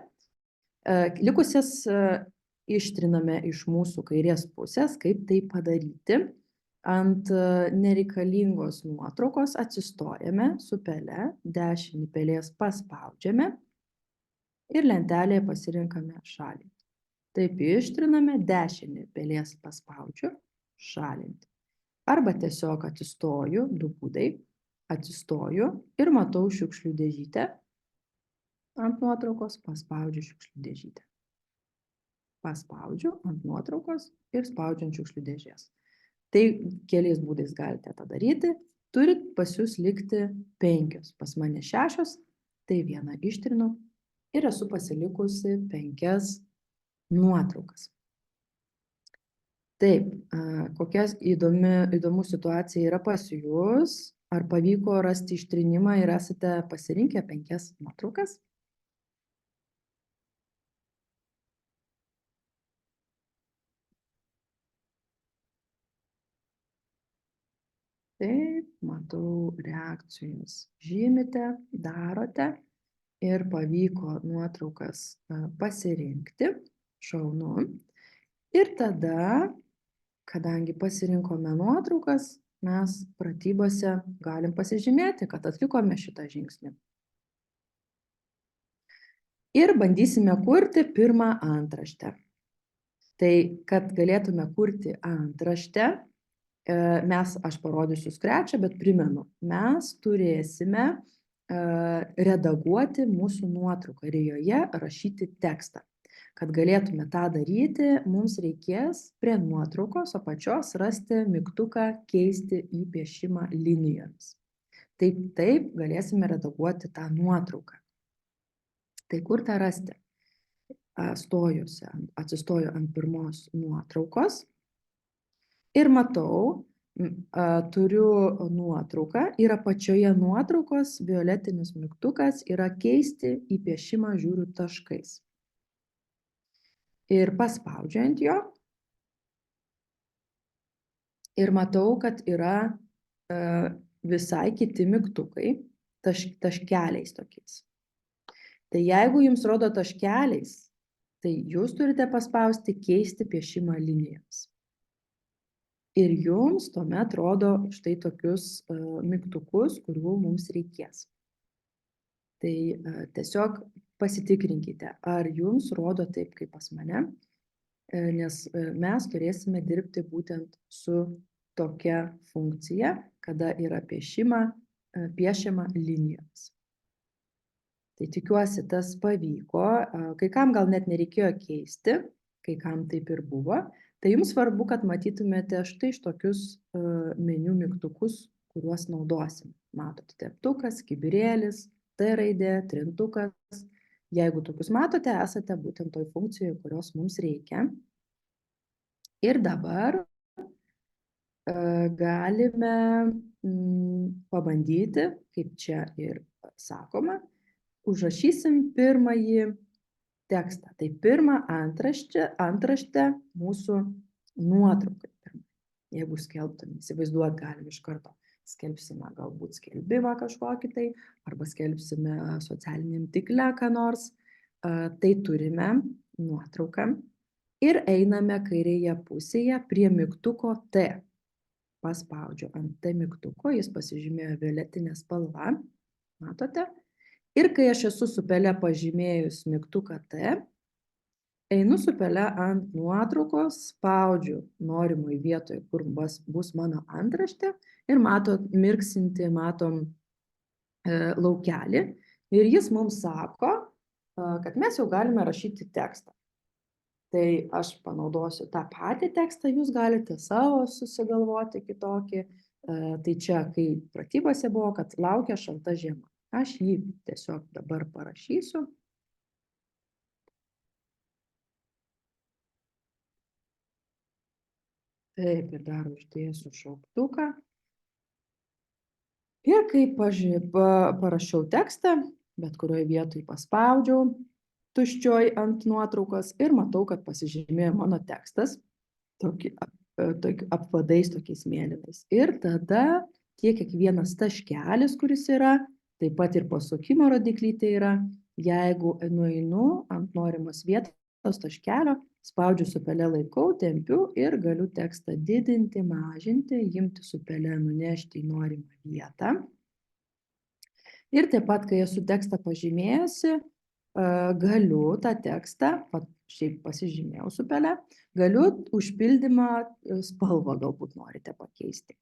likusias ištriname iš mūsų kairės pusės, kaip tai padaryti. Ant nereikalingos nuotraukos atsistojame su pele, dešinį pelės paspaudžiame ir lentelėje pasirinkame šalinti. Taip ištriname, dešinį pelės paspaudžiu, šalinti. Arba tiesiog atsistoju, 2 būdai, atsistoju ir matau šiukšlių dėžytę ant nuotraukos, paspaudžiu šiukšlių dėžytę. Paspaudžiu ant nuotraukos ir spaudžiu ant šiukšlių dėžės. Tai keliais būdais galite tą daryti. Turit pas jūs likti 5. Pas mane 6, tai 1 ištrinu ir esu pasilikusi 5 nuotraukas. Taip, kokia įdomu situacija yra pas jūs? Ar pavyko rasti ištrinimą ir esate pasirinkę 5 nuotraukas? Taip, matau reakcijos. Žymite, darote ir pavyko nuotraukas pasirinkti. Šaunu. Ir tada, kadangi pasirinkome nuotraukas, mes pratybose galim pasižymėti, kad atlikome šitą žingsnį. Ir bandysime kurti pirmą antraštę. Tai, kad galėtume kurti antraštę, aš parodysiu skrečią, bet primenu, mes turėsime redaguoti mūsų nuotrauką ir joje rašyti tekstą. Kad galėtume tą daryti, mums reikės prie nuotraukos apačios rasti mygtuką keisti į piešimą linijomis. Taip galėsime redaguoti tą nuotrauką. Tai kur tą rasti? Atsistoju ant pirmos nuotraukos ir matau, turiu nuotrauką ir apačioje nuotraukos violetinis mygtukas yra keisti į piešimą žiūriu taškais. Ir paspaudžiu ant jo ir matau, kad yra visai kiti mygtukai taškeliais tokiais. Tai jeigu jums rodo taškeliais, tai jūs turite paspausti keisti piešimą linijoms. Ir jums tuomet rodo štai tokius mygtukus, kurių mums reikės. Tai tiesiog pasitikrinkite, ar jums rodo taip kaip pas mane, nes mes turėsime dirbti būtent su tokia funkcija, kada yra piešiama linijoms. Tai tikiuosi, tas pavyko. Kai kam gal net nereikėjo keisti, kai kam taip ir buvo. Tai jums svarbu, kad matytumėte štai tokius meniu mygtukus, kuriuos naudosim. Matote, teptukas, kibirėlis, T raidė, trintukas. Jeigu tokius matote, esate būtent toj funkcijoje, kurios mums reikia. Ir dabar galime pabandyti, kaip čia ir sakoma, užrašysim pirmąjį tekstą. Tai pirmą antraštę mūsų nuotraukai. Jeigu skelbtume, įsivaizduot galim iš karto. Skelbsime galbūt skelbimą kažkokį tai, arba skelbsime socialiniam tinkle ką nors. Tai turime nuotrauką ir einame kairėje pusėje prie mygtuko T. Paspaudžiu ant T mygtuko, jis pasižymėjo violetinė spalva, matote? Ir kai aš esu su pele pažymėjus mygtuką T, einu su pele ant nuotraukos, spaudžiu norimoj vietoj, kur bus mano antraštė ir matom laukelį ir jis mums sako, kad mes jau galime rašyti tekstą. Tai aš panaudosiu tą patį tekstą, jūs galite savo susigalvoti kitokį. Tai čia, kai pratybose buvo, kad laukia šalta žiema. Aš jį tiesiog dabar parašysiu. Taip, ir dar uždėsiu šauktuką. Ir kai parašiau tekstą, bet kurioje vietoje paspaudžiau tuščioj ant nuotraukos ir matau, kad pasižymėjo mano tekstas, apvadais tokiais mėlynais. Ir tada kiekvienas taškelis, kuris yra, taip pat ir pasukimo rodiklytė yra, jeigu nueinu ant norimos vietos taškelio, spaudžiu su pele, laikau, tempiu ir galiu tekstą didinti, mažinti, imti su pele, nunešti į norimą vietą. Ir taip pat, kai esu tekstą pažymėjusi, galiu tą tekstą, šiaip pasižymėjau su pele, galiu užpildymą spalvą galbūt norite pakeisti.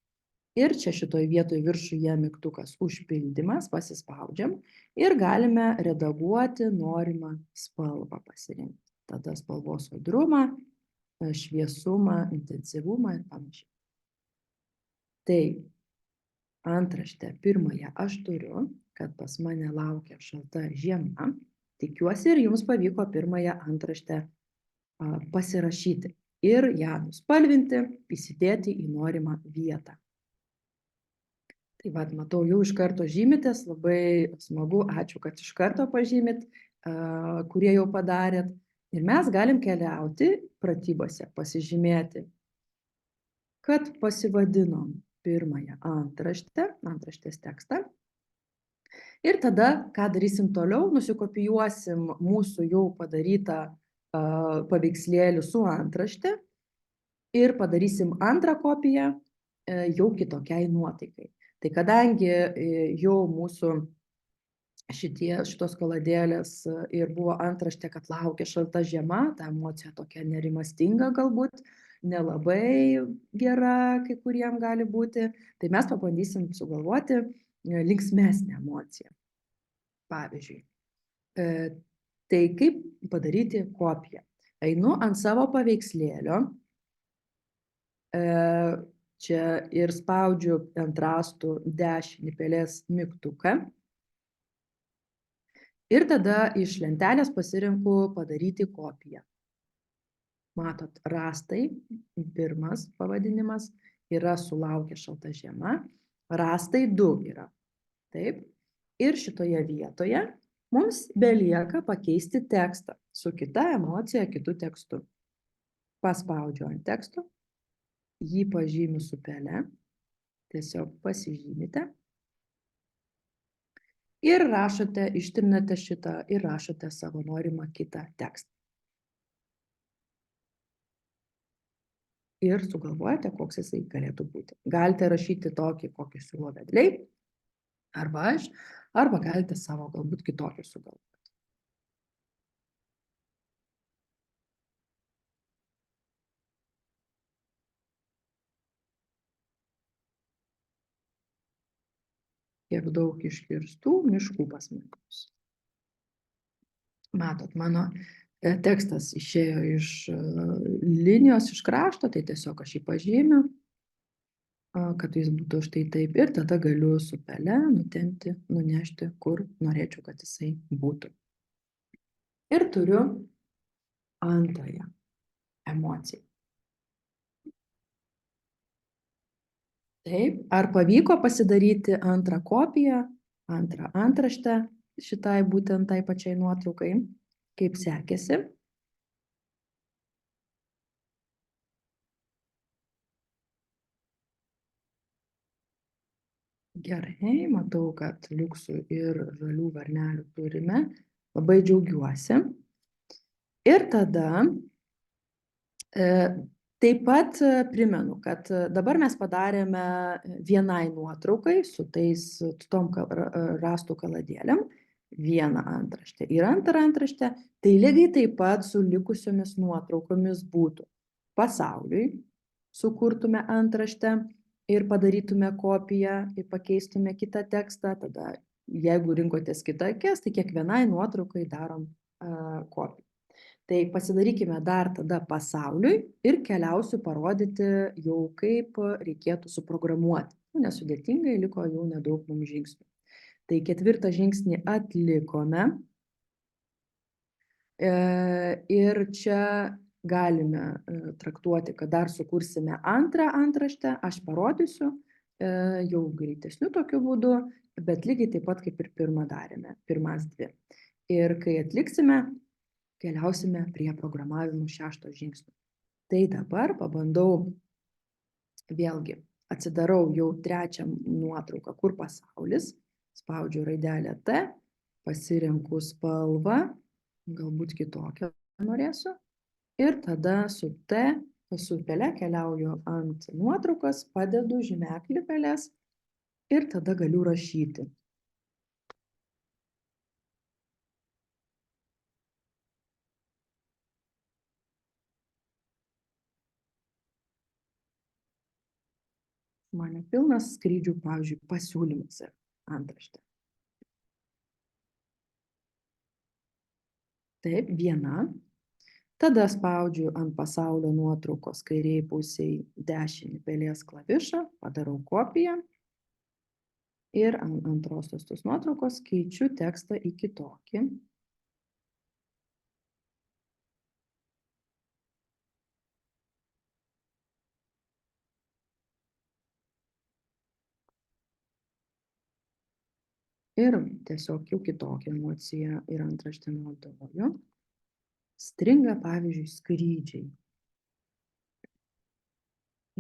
Ir čia šitoj vietoj viršuje mygtukas užpildymas, pasispaudžiam ir galime redaguoti norimą spalvą pasirinkti. Tada spalvos sodrumą, šviesumą, intensyvumą ir panašiai. Tai antraštę pirmąją aš turiu, kad pas mane laukia šalta žiema. Tikiuosi ir jums pavyko pirmąją antraštę pasirašyti ir ją nuspalvinti, įsidėti į norimą vietą. Tai vad, matau, jau iš karto žymitės, labai smagu, ačiū, kad iš karto pažymit, kurie jau padarėt. Ir mes galim keliauti pratybose, pasižymėti, kad pasivadinom pirmąją antraštės tekstą. Ir tada, ką darysim toliau, nusikopijuosim mūsų jau padarytą paveikslėlį su antrašte ir padarysim antrą kopiją jau kitokiai nuotaikai. Tai kadangi jau mūsų šitos kaladėlės ir buvo antraštė, kad laukia šalta žiema, ta emocija tokia nerimastinga galbūt, nelabai gera kai kuriem gali būti, tai mes pabandysim sugalvoti linksmesnę emociją. Pavyzdžiui, tai kaip padaryti kopiją? Einu ant savo paveikslėlio, čia ir spaudžiu ant rąstų dešinį pelės mygtuką ir tada iš lentelės pasirinku padaryti kopiją. Matot, rąstai, pirmas pavadinimas, yra sulaukia šalta žiema, rąstai 2 yra. Taip. Ir šitoje vietoje mums belieka pakeisti tekstą su kita emocija, kitu tekstu. Paspaudžiu ant teksto, jį pažymiu su pele, tiesiog pasižymite. Ir rašote, ištrinate šitą ir rašote savo norimą kitą tekstą. Ir sugalvojate, koks jisai galėtų būti. Galite rašyti tokį, kokį siūlo vedliai, arba aš, arba galite savo galbūt kitokį sugalvoti. Kiek daug iškirstų miškų pas mus. Matot, mano tekstas išėjo iš linijos, iš krašto, tai tiesiog aš jį pažymiu, kad jis būtų štai taip. Ir tada galiu su pele nutempti, nunešti, kur norėčiau, kad jisai būtų. Ir turiu antrąją emociją. Taip, ar pavyko pasidaryti antrą kopiją, antrą antraštę šitai būtent tai pačiai nuotraukai? Kaip sekėsi? Gerai, matau, kad liuksų ir žalių varnelių turime. Labai džiaugiuosi. Ir tada taip pat primenu, kad dabar mes padarėme vienai nuotraukai su tom rastų kaladėlėm vieną antraštę ir antrą antraštę, tai lygiai taip pat su likusiomis nuotraukomis būtų pasauliui, sukurtume antraštę ir padarytume kopiją ir pakeistume kitą tekstą, tada jeigu rinkotės kitokias, tai kiekvienai nuotraukai darom kopiją. Tai pasidarykime dar tada pasauliui ir keliausiu parodyti jau, kaip reikėtų suprogramuoti. Nesudėtingai, liko jau nedaug mums žingsnių. Tai ketvirtą žingsnį atlikome. Ir čia galime traktuoti, kad dar sukursime antrą antraštę, aš parodysiu jau greitesniu tokiu būdu, bet lygiai taip pat kaip ir pirmą darėme, pirmas dvi. Ir kai atliksime, keliausime prie programavimo 6 žingsnio. Tai dabar pabandau vėlgi, atsidarau jau trečią nuotrauką, kur pasaulis, spaudžiu raidelę T, pasirenku spalvą, galbūt kitokią norėsiu, ir tada su T, su pele keliauju ant nuotraukos, padedu žymeklį pelės ir tada galiu rašyti. Mane pilnas skrydžių, pavyzdžiui, pasiūlymas antraštė. Taip, viena. Tada spaudžiu ant pasaulio nuotraukos kairiai pusiai dešinį pelės klavišą, padarau kopiją ir ant antrosios tos nuotraukos keičiu tekstą į kitokį. Ir tiesiog jau kitokią emociją ir antraštę naudoju. Stringa, pavyzdžiui, skrydžiai.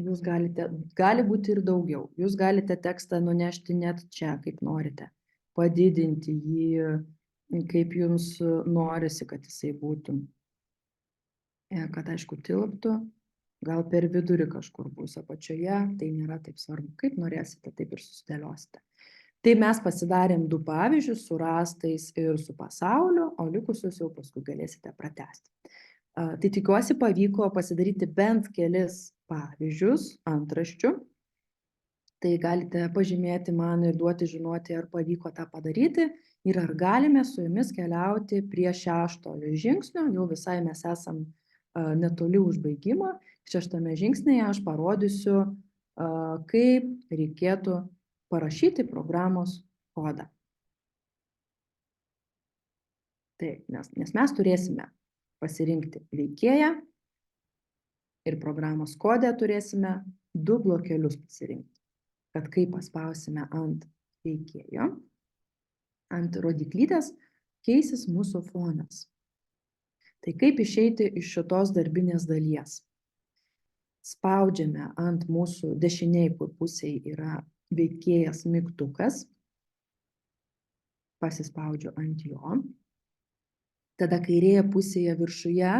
Jūs gali būti ir daugiau. Jūs galite tekstą nunešti net čia, kaip norite. Padidinti jį, kaip jums norisi, kad jisai būtų. Kad aišku tilptų, gal per vidurį kažkur bus apačioje, tai nėra taip svarbu. Kaip norėsite, taip ir susidėliosite. Tai mes pasidarėm 2 pavyzdžius su rastais ir su pasauliu, o likusius jau paskui galėsite pratęsti. Tai tikiuosi pavyko pasidaryti bent kelis pavyzdžius antraščių. Tai galite pažymėti man ir duoti žinoti, ar pavyko tą padaryti ir ar galime su jumis keliauti prie 6 žingsnio. Jau visai mes esam netoli užbaigimo. 6 žingsnėje aš parodysiu, kaip reikėtų parašyti programos kodą. Taip, nes mes turėsime pasirinkti veikėją ir programos kode turėsime 2 blokelius pasirinkti. Kad kai paspausime ant veikėjo, ant rodyklytės, keisis mūsų fonas. Tai kaip išeiti iš šitos darbinės dalies? Spaudžiame ant mūsų dešiniai, kur pusėje yra veikėjas mygtukas, pasispaudžiu ant jo. Tada kairėje pusėje viršuje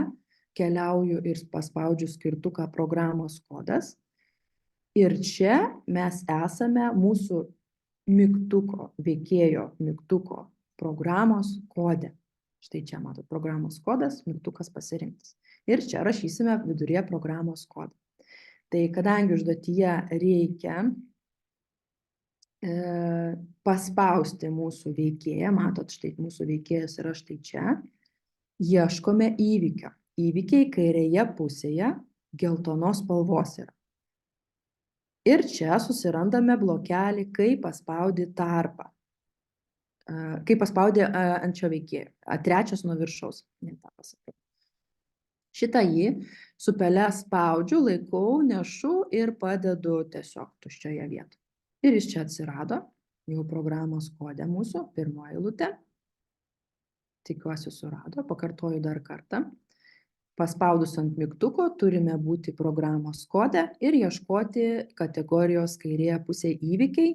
keliauju ir paspaudžiu skirtuką programos kodas. Ir čia mes esame mūsų mygtuko, veikėjo mygtuko programos kode. Štai čia matot programos kodas, mygtukas pasirinktas. Ir čia rašysime viduryje programos kodą. Tai kadangi užduotyje reikia paspausti mūsų veikėją, matot, štai mūsų veikėjas yra štai čia, ieškome įvykio. Įvykiai kairėje pusėje geltonos spalvos yra. Ir čia susirandame blokelį, kai paspaudi tarpą. Kai paspaudi ant šio veikėjo. Trečias nuo viršaus. Ne tą pasakiau. Šitą jį su pele spaudžiu, laikau, nešu ir padedu tiesiog tuščioje vietoje. Ir jis čia atsirado, jau programos kode mūsų, pirmoji eilutė. Tikiuosi surado, pakartoju dar kartą. Paspaudus ant mygtuko turime būti programos kode ir ieškoti kategorijos kairėje pusėje įvykiai.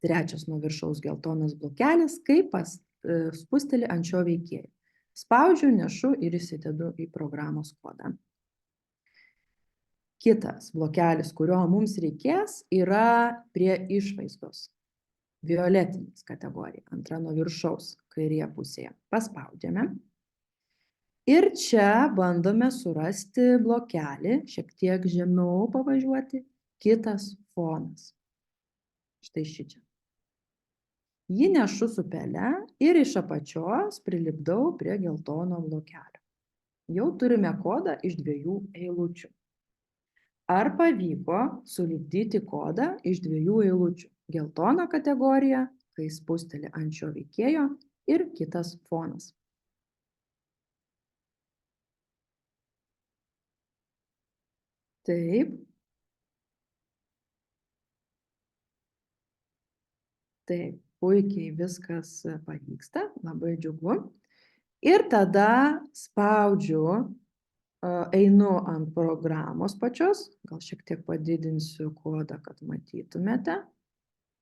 Trečias nuo viršaus geltonas blokelis, kaip spusteli ant šio veikėjo. Spaudžiu, nešu ir įsidedu į programos kodą. Kitas blokelis, kurio mums reikės, yra prie išvaizdos. Violetinis kategorija, antra nuo viršaus kairėje pusėje. Paspaudžiame. Ir čia bandome surasti blokelį, šiek tiek žemiau pavažiuoti, kitas fonas. Štai šičia. Jį nešu su pele ir iš apačios prilipdau prie geltono blokelio. Jau turime kodą iš 2 eilučių. Ar pavyko sulipdyti kodą iš 2 eilučių? Geltona kategorija, kai spusteli ant šio veikėjo, ir kitas fonas. Taip. Taip, puikiai viskas pavyksta, labai džiugu. Ir tada spaudžiu, einu ant programos pačios, gal šiek tiek padidinsiu kodą, kad matytumėte,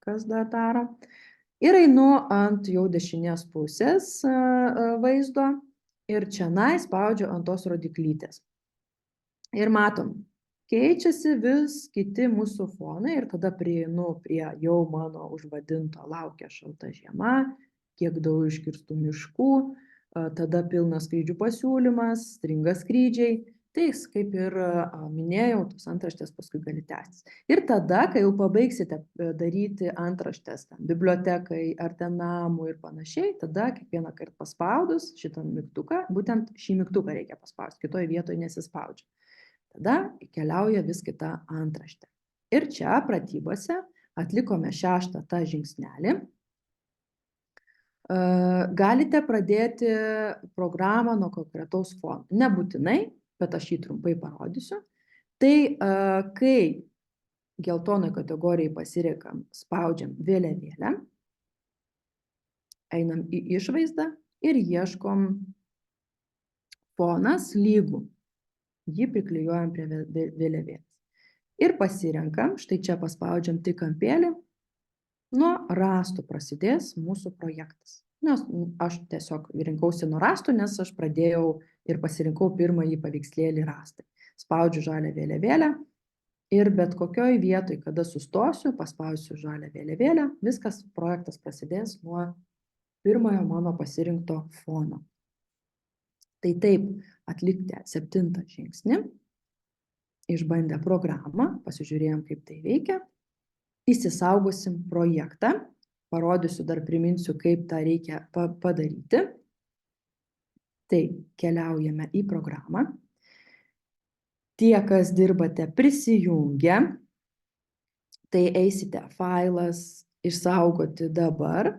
kas dar daro. Ir einu ant jau dešinės pusės vaizdo ir čionai spaudžiu ant tos rodiklytės. Ir matom, keičiasi vis kiti mūsų fonai ir tada prieinu prie jau mano užvadinto laukia šalta žiema, kiek daug iškirstų miškų, tada pilnas skrydžių pasiūlymas, stringa skrydžiai. Tai kaip ir minėjau, tos antraštės paskui gali tęstis. Ir tada, kai jau pabaigsite daryti antraštės bibliotekai ar ten namų ir panašiai, tada kiekvieną kartą paspaudus šitą mygtuką, būtent šį mygtuką reikia paspausti, kitoje vietoje nesispaudžia. Tada keliauja vis kita antraštė. Ir čia pratybose atlikome 6 tą žingsnelį. Galite pradėti programą nuo konkretaus fono. Nebūtinai, bet aš jį trumpai parodysiu. Tai kai geltonai kategorijai pasirenkam, spaudžiam vėliavėlę, einam į išvaizdą ir ieškom fonas lygų. Jį priklijuojam prie vėliavėlės. Ir pasirenkam, štai čia paspaudžiam tik kampelį, nuo rastų prasidės mūsų projektas. Nes aš tiesiog rinkausi nuo rastų, nes aš pradėjau ir pasirinkau pirmąjį paveikslėlį rastai. Spaudžiu žalią vėliavėlę ir bet kokioj vietoj, kada sustosiu, paspausiu žalią vėliavėlę, viskas projektas prasidės nuo pirmojo mano pasirinkto fono. Tai taip atlikti 7 žingsnį, išbandę programą, pasižiūrėjom, kaip tai veikia, įsisaugosim projektą, parodysiu, dar priminsiu, kaip tą reikia padaryti. Tai keliaujame į programą. Tie, kas dirbate prisijungę, tai eisite failas išsaugoti dabar.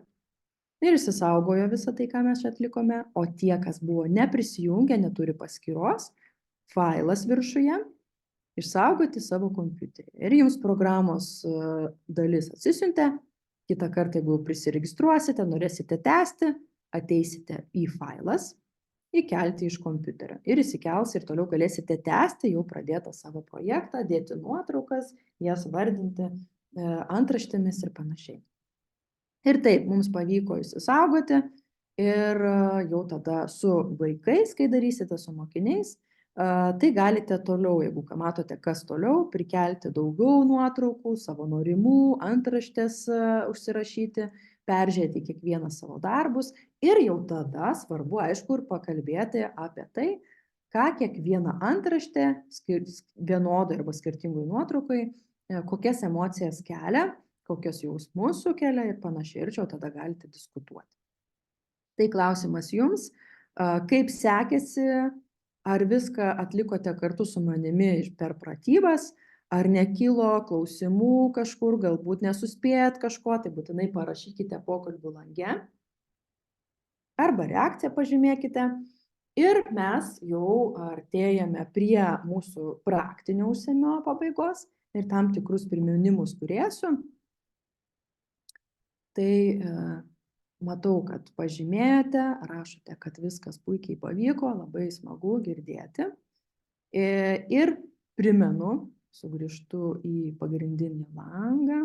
Ir išsisaugojo visą tai, ką mes čia atlikome, o tie, kas buvo neprisijungę, neturi paskyros, failas viršuje, išsaugoti savo kompiuterį. Ir jums programos dalis atsisiuntė, kitą kartą, jeigu prisiregistruosite, norėsite tęsti, ateisite į failas, įkelti iš kompiuterio. Ir įsikels ir toliau galėsite tęsti jau pradėtą savo projektą, dėti nuotraukas, jas vardinti antraštėmis ir panašiai. Ir taip, mums pavyko įsisaugoti ir jau tada su vaikais, kai darysite su mokiniais, tai galite toliau, jeigu matote, kas toliau, prikelti daugiau nuotraukų, savo norimų, antraštės užsirašyti, peržiūrėti kiekvieną savo darbus ir jau tada svarbu, aišku, ir pakalbėti apie tai, ką kiekviena antraštė vienodai arba skirtingai nuotraukai, kokias emocijas kelia, kokios jausmus sukelia ir panašiai, ir čia tada galite diskutuoti. Tai klausimas jums, kaip sekėsi, ar viską atlikote kartu su manimi per pratybas, ar nekilo klausimų kažkur, galbūt nesuspėjat kažko, tai būtinai parašykite pokalbių lange, arba reakciją pažymėkite. Ir mes jau artėjame prie mūsų praktinio užsienio pabaigos ir tam tikrus priminimus turėsiu. Tai matau, kad pažymėjote, rašote, kad viskas puikiai pavyko, labai smagu girdėti. Ir primenu, sugrįžtu į pagrindinį langą,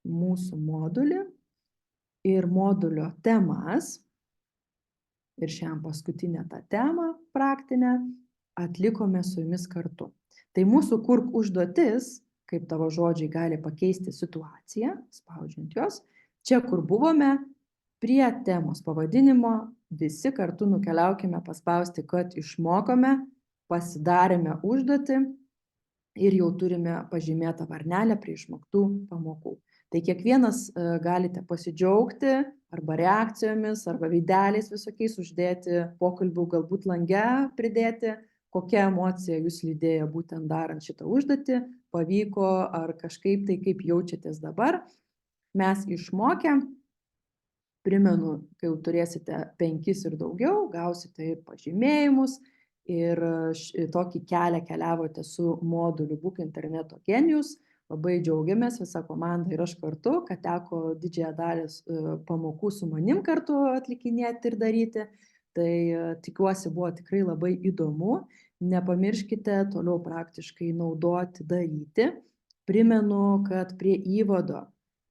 mūsų modulį ir modulio temas. Ir šiandien paskutinę tą temą praktinę atlikome su jumis kartu. Tai mūsų kurk užduotis, kaip tavo žodžiai gali pakeisti situaciją, spaudžiant jos. Čia, kur buvome, prie temos pavadinimo, visi kartu nukeliaukime paspausti, kad išmokome, pasidarėme užduotį ir jau turime pažymėtą varnelę prie išmoktų pamokų. Tai kiekvienas galite pasidžiaugti arba reakcijomis, arba veideliais visokiais uždėti pokalbių, galbūt lange pridėti, kokia emocija jūs lydėjo būtent darant šitą užduotį, pavyko ar kažkaip tai, kaip jaučiatės dabar. Mes išmokę, primenu, kai jau turėsite 5 ir daugiau, gausite ir pažymėjimus, ir tokį kelią keliavote su moduliu Būk interneto genijus. Labai džiaugiamės, visa komanda ir aš kartu, kad teko didžiąją dalį pamokų su manim kartu atlikinėti ir daryti. Tai tikiuosi buvo tikrai labai įdomu. Nepamirškite toliau praktiškai naudoti, daryti. Primenu, kad prie įvado,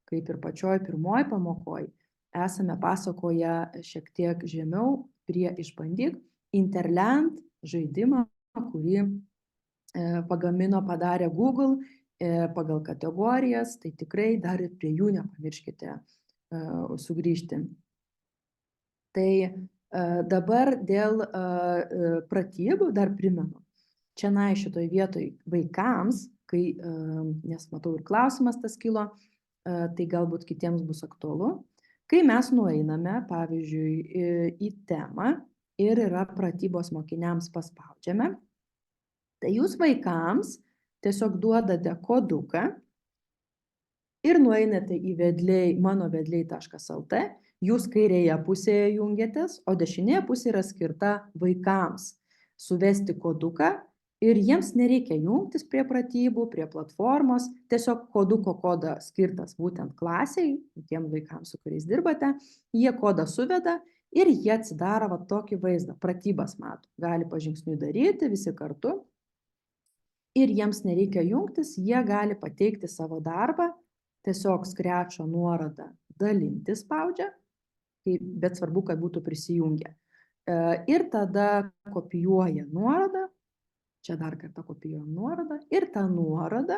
kaip ir pačioj pirmoj pamokoj, esame pasakoje šiek tiek žemiau prie išbandyk Interland žaidimą, kurį padarė Google pagal kategorijas, tai tikrai dar ir prie jų nepamirškite sugrįžti. Tai dabar dėl pratybų dar primenu. Čia šitoj vietoj vaikams, nes matau ir klausimas tas kilo, tai galbūt kitiems bus aktualu. Kai mes nueiname, pavyzdžiui, į temą ir yra pratybos mokiniams paspaudžiame, tai jūs vaikams tiesiog duodate koduką ir nueinate į manovedliai.lt, jūs kairėje pusėje jungiatės, o dešinėje pusėje yra skirta vaikams suvesti koduką ir jiems nereikia jungtis prie pratybų, prie platformos, tiesiog koduko kodas skirtas būtent klasiai, tiem vaikams, su kuriais dirbate, jie kodą suveda ir jie atsidaro tokį vaizdą, pratybas mato, gali pažingsniui daryti visi kartu. Ir jiems nereikia jungtis, jie gali pateikti savo darbą, tiesiog skrečio nuorodą dalinti spaudžia, bet svarbu, kad būtų prisijungę. Ir tada kopijuoja nuorodą, čia dar kartą kopijuoja nuorodą, ir tą nuorodą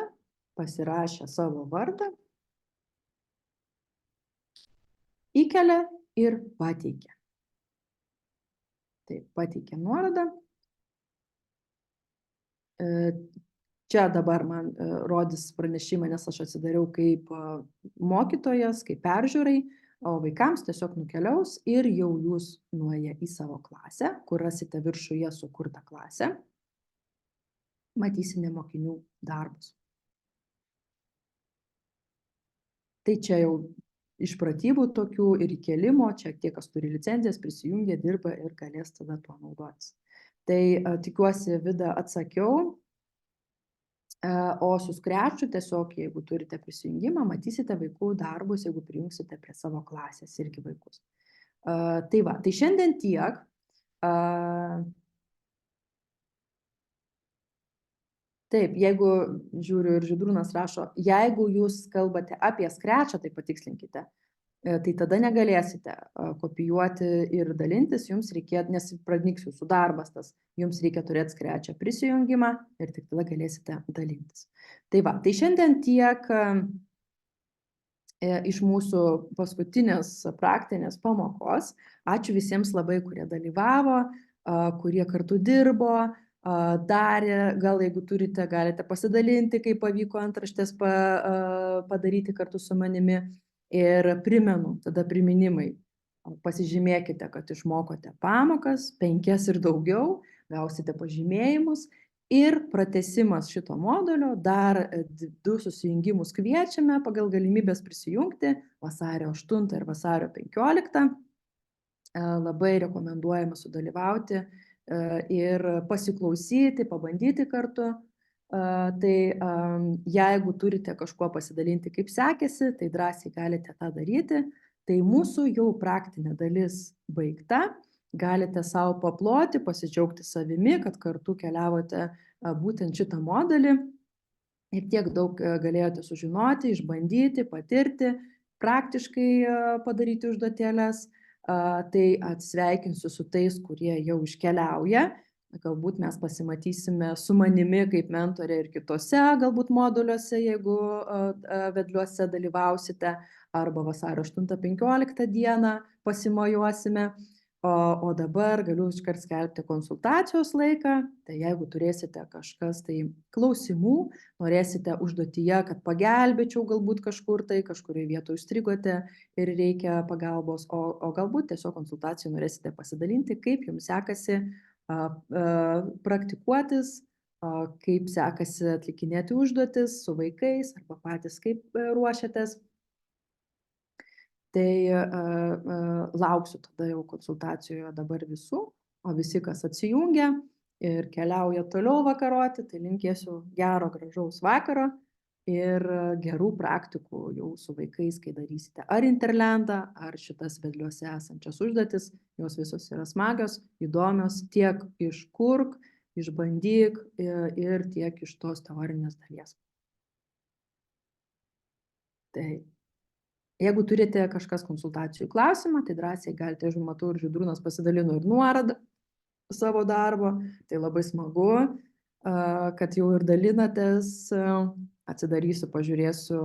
pasirašę savo vardą, įkelia ir pateikia. Taip, pateikia nuorodą. Čia dabar man rodys pranešimą, nes aš atsidariau kaip mokytojas, kaip peržiūrai, o vaikams tiesiog nukeliaus ir jau jūs nuėję į savo klasę, kur rasite viršuje sukurtą klasę, matysite mokinių darbus. Tai čia jau iš pratybų tokių ir įkelimo, čia tie, kas turi licencijas, prisijungia, dirba ir galės tada tuo naudotis. Tai tikiuosi, Vida, atsakiau. O su skreču tiesiog, jeigu turite prisijungimą, matysite vaikų darbus, jeigu prijungsite prie savo klasės irgi vaikus. Tai va, tai šiandien tiek. Taip, jeigu, žiūriu, ir Žydrūnas rašo, jeigu jūs kalbate apie skrečą, tai patikslinkite. Tai tada negalėsite kopijuoti ir dalintis, jums reikėtų, nes pranyks jūsų darbas tas, jums reikia turėti skrečio prisijungimą ir tik tada galėsite dalintis. Tai va, tai šiandien tiek iš mūsų paskutinės praktinės pamokos. Ačiū visiems labai, kurie dalyvavo, kurie kartu dirbo, darė, gal jeigu turite, galite pasidalinti, kaip pavyko antraštės padaryti kartu su manimi. Ir primenu, tada priminimai, pasižymėkite, kad išmokote pamokas, 5 ir daugiau, gausite pažymėjimus ir pratęsimas šito modulio, dar 2 susijungimus kviečiame pagal galimybės prisijungti vasario 8 ir vasario 15. labai rekomenduojame sudalyvauti ir pasiklausyti, pabandyti kartu. Tai jeigu turite kažkuo pasidalinti, kaip sekėsi, tai drąsiai galite tą daryti. Tai mūsų jau praktinė dalis baigta. Galite savo paploti, pasidžiaugti savimi, kad kartu keliavote būtent šitą modelį ir tiek daug galėjote sužinoti, išbandyti, patirti, praktiškai padaryti užduotėlės. Tai atsveikinsiu su tais, kurie jau iškeliauja. Galbūt mes pasimatysime su manimi kaip mentorė ir kitose galbūt moduliuose, jeigu vedliuose dalyvausite, arba vasario 8-15 dieną pasimojuosime. O dabar galiu iškart skelbti konsultacijos laiką. Tai jeigu turėsite kažkas tai klausimų, norėsite užduotyje, kad pagelbėčiau galbūt kažkur tai, kažkurioje vietoje užstrigote ir reikia pagalbos, o galbūt tiesiog konsultacijų norėsite pasidalinti, kaip jums sekasi praktikuotis, kaip sekasi atlikinėti užduotis su vaikais arba patys kaip ruošiatės. Tai lauksiu tada jau konsultacijoje dabar visų, o visi, kas atsijungia ir keliauja toliau vakaroti, tai linkėsiu gero, gražaus vakaro ir gerų praktikų jau su vaikais, kai darysite ar interlendą, ar šitas vedliuose esančias užduotis. Jos visos yra smagios, įdomios, tiek iškurk, išbandyk ir tiek iš tos teorinės dalies. Tai jeigu turite kažkas konsultacijų klausimą, tai drąsiai galite, aš matau, ir Žydrūnas pasidalino ir nuorodą savo darbo, tai labai smagu, kad jau ir dalinatės, atsidarysiu, pažiūrėsiu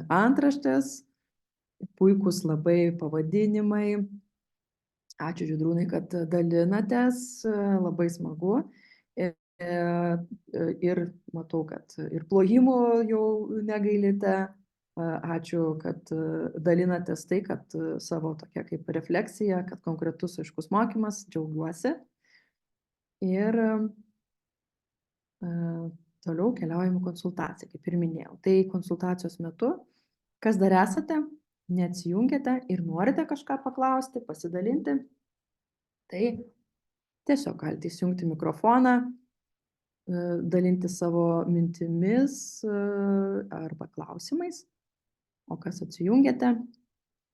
antraštės, puikus labai pavadinimai. Ačiū Žydrūnai, kad dalinatės, labai smagu. Ir matau, kad ir plojimų jau negailite. Ačiū, kad dalinatės tai, kad savo tokia kaip refleksija, kad konkretus aiškus mokymas, džiaugiuosi. Ir toliau keliaujam į konsultaciją, kaip ir minėjau. Tai konsultacijos metu, kas dar esate, neatsijungiate ir norite kažką paklausti, pasidalinti, tai tiesiog galite įsijungti mikrofoną, dalinti savo mintimis arba klausimais. O kas atsijungiate,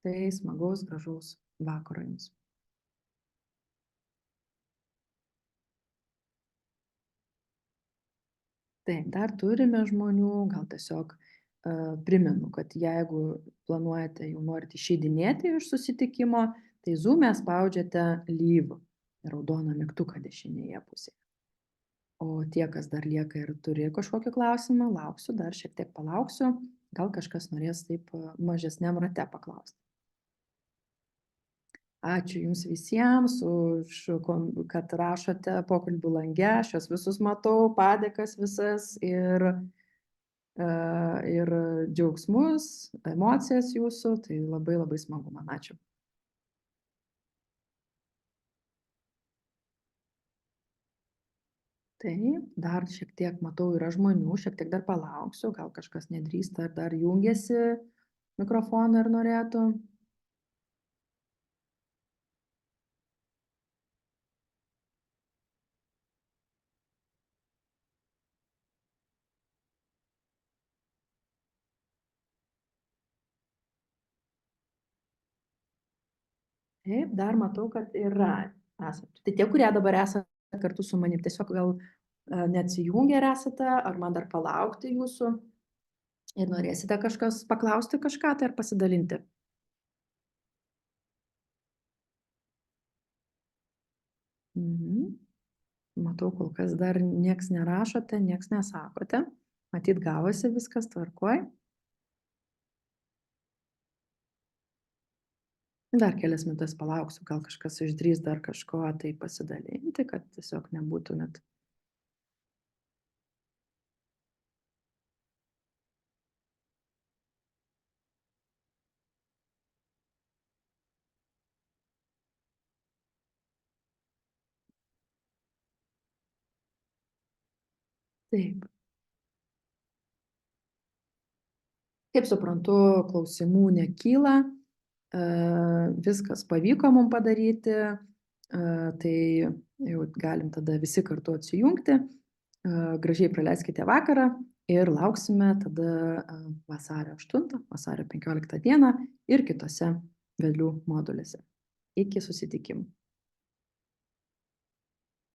tai smagaus, gražaus vakaro jums. Taip, dar turime žmonių, gal tiesiog primenu, kad jeigu planuojate, jau norite išeidinėti iš susitikimo, tai Zoom'e spaudžiate leave, raudoną mygtuką dešinėje pusėje. O tie, kas dar lieka ir turi kažkokį klausimą, lauksiu, dar šiek tiek palauksiu, gal kažkas norės taip mažesniam rate paklausti. Ačiū Jums visiems, kad rašote pokalbių lange, aš juos visus matau, padėkas visas ir džiaugsmus, emocijas jūsų, tai labai labai smagu man, ačiū. Taip, dar šiek tiek matau yra žmonių, šiek tiek dar palauksiu, gal kažkas nedrįsta ar dar jungiasi mikrofoną ir norėtų. Taip, dar matau, kad yra esate. Tai tie, kurie dabar esate kartu su manim, tiesiog gal neatsijungę ir esate, ar man dar palaukti jūsų ir norėsite kažkas paklausti kažką tai ar pasidalinti. Matau, kol kas dar nieks nerašote, nieks nesakote. Matyt, gavosi viskas tvarkoj. Dar kelias minutės palauksiu, gal kažkas išdrįs dar kažko tai pasidalinti, kad tiesiog nebūtumėt. Taip. Kaip suprantu, klausimų nekyla. viskas pavyko mum padaryti, tai jau galim tada visi kartu atsijungti. Gražiai praleiskite vakarą ir lauksime tada vasario 8, vasario 15 dieną ir kitose vedlių moduliuose. Iki susitikimų.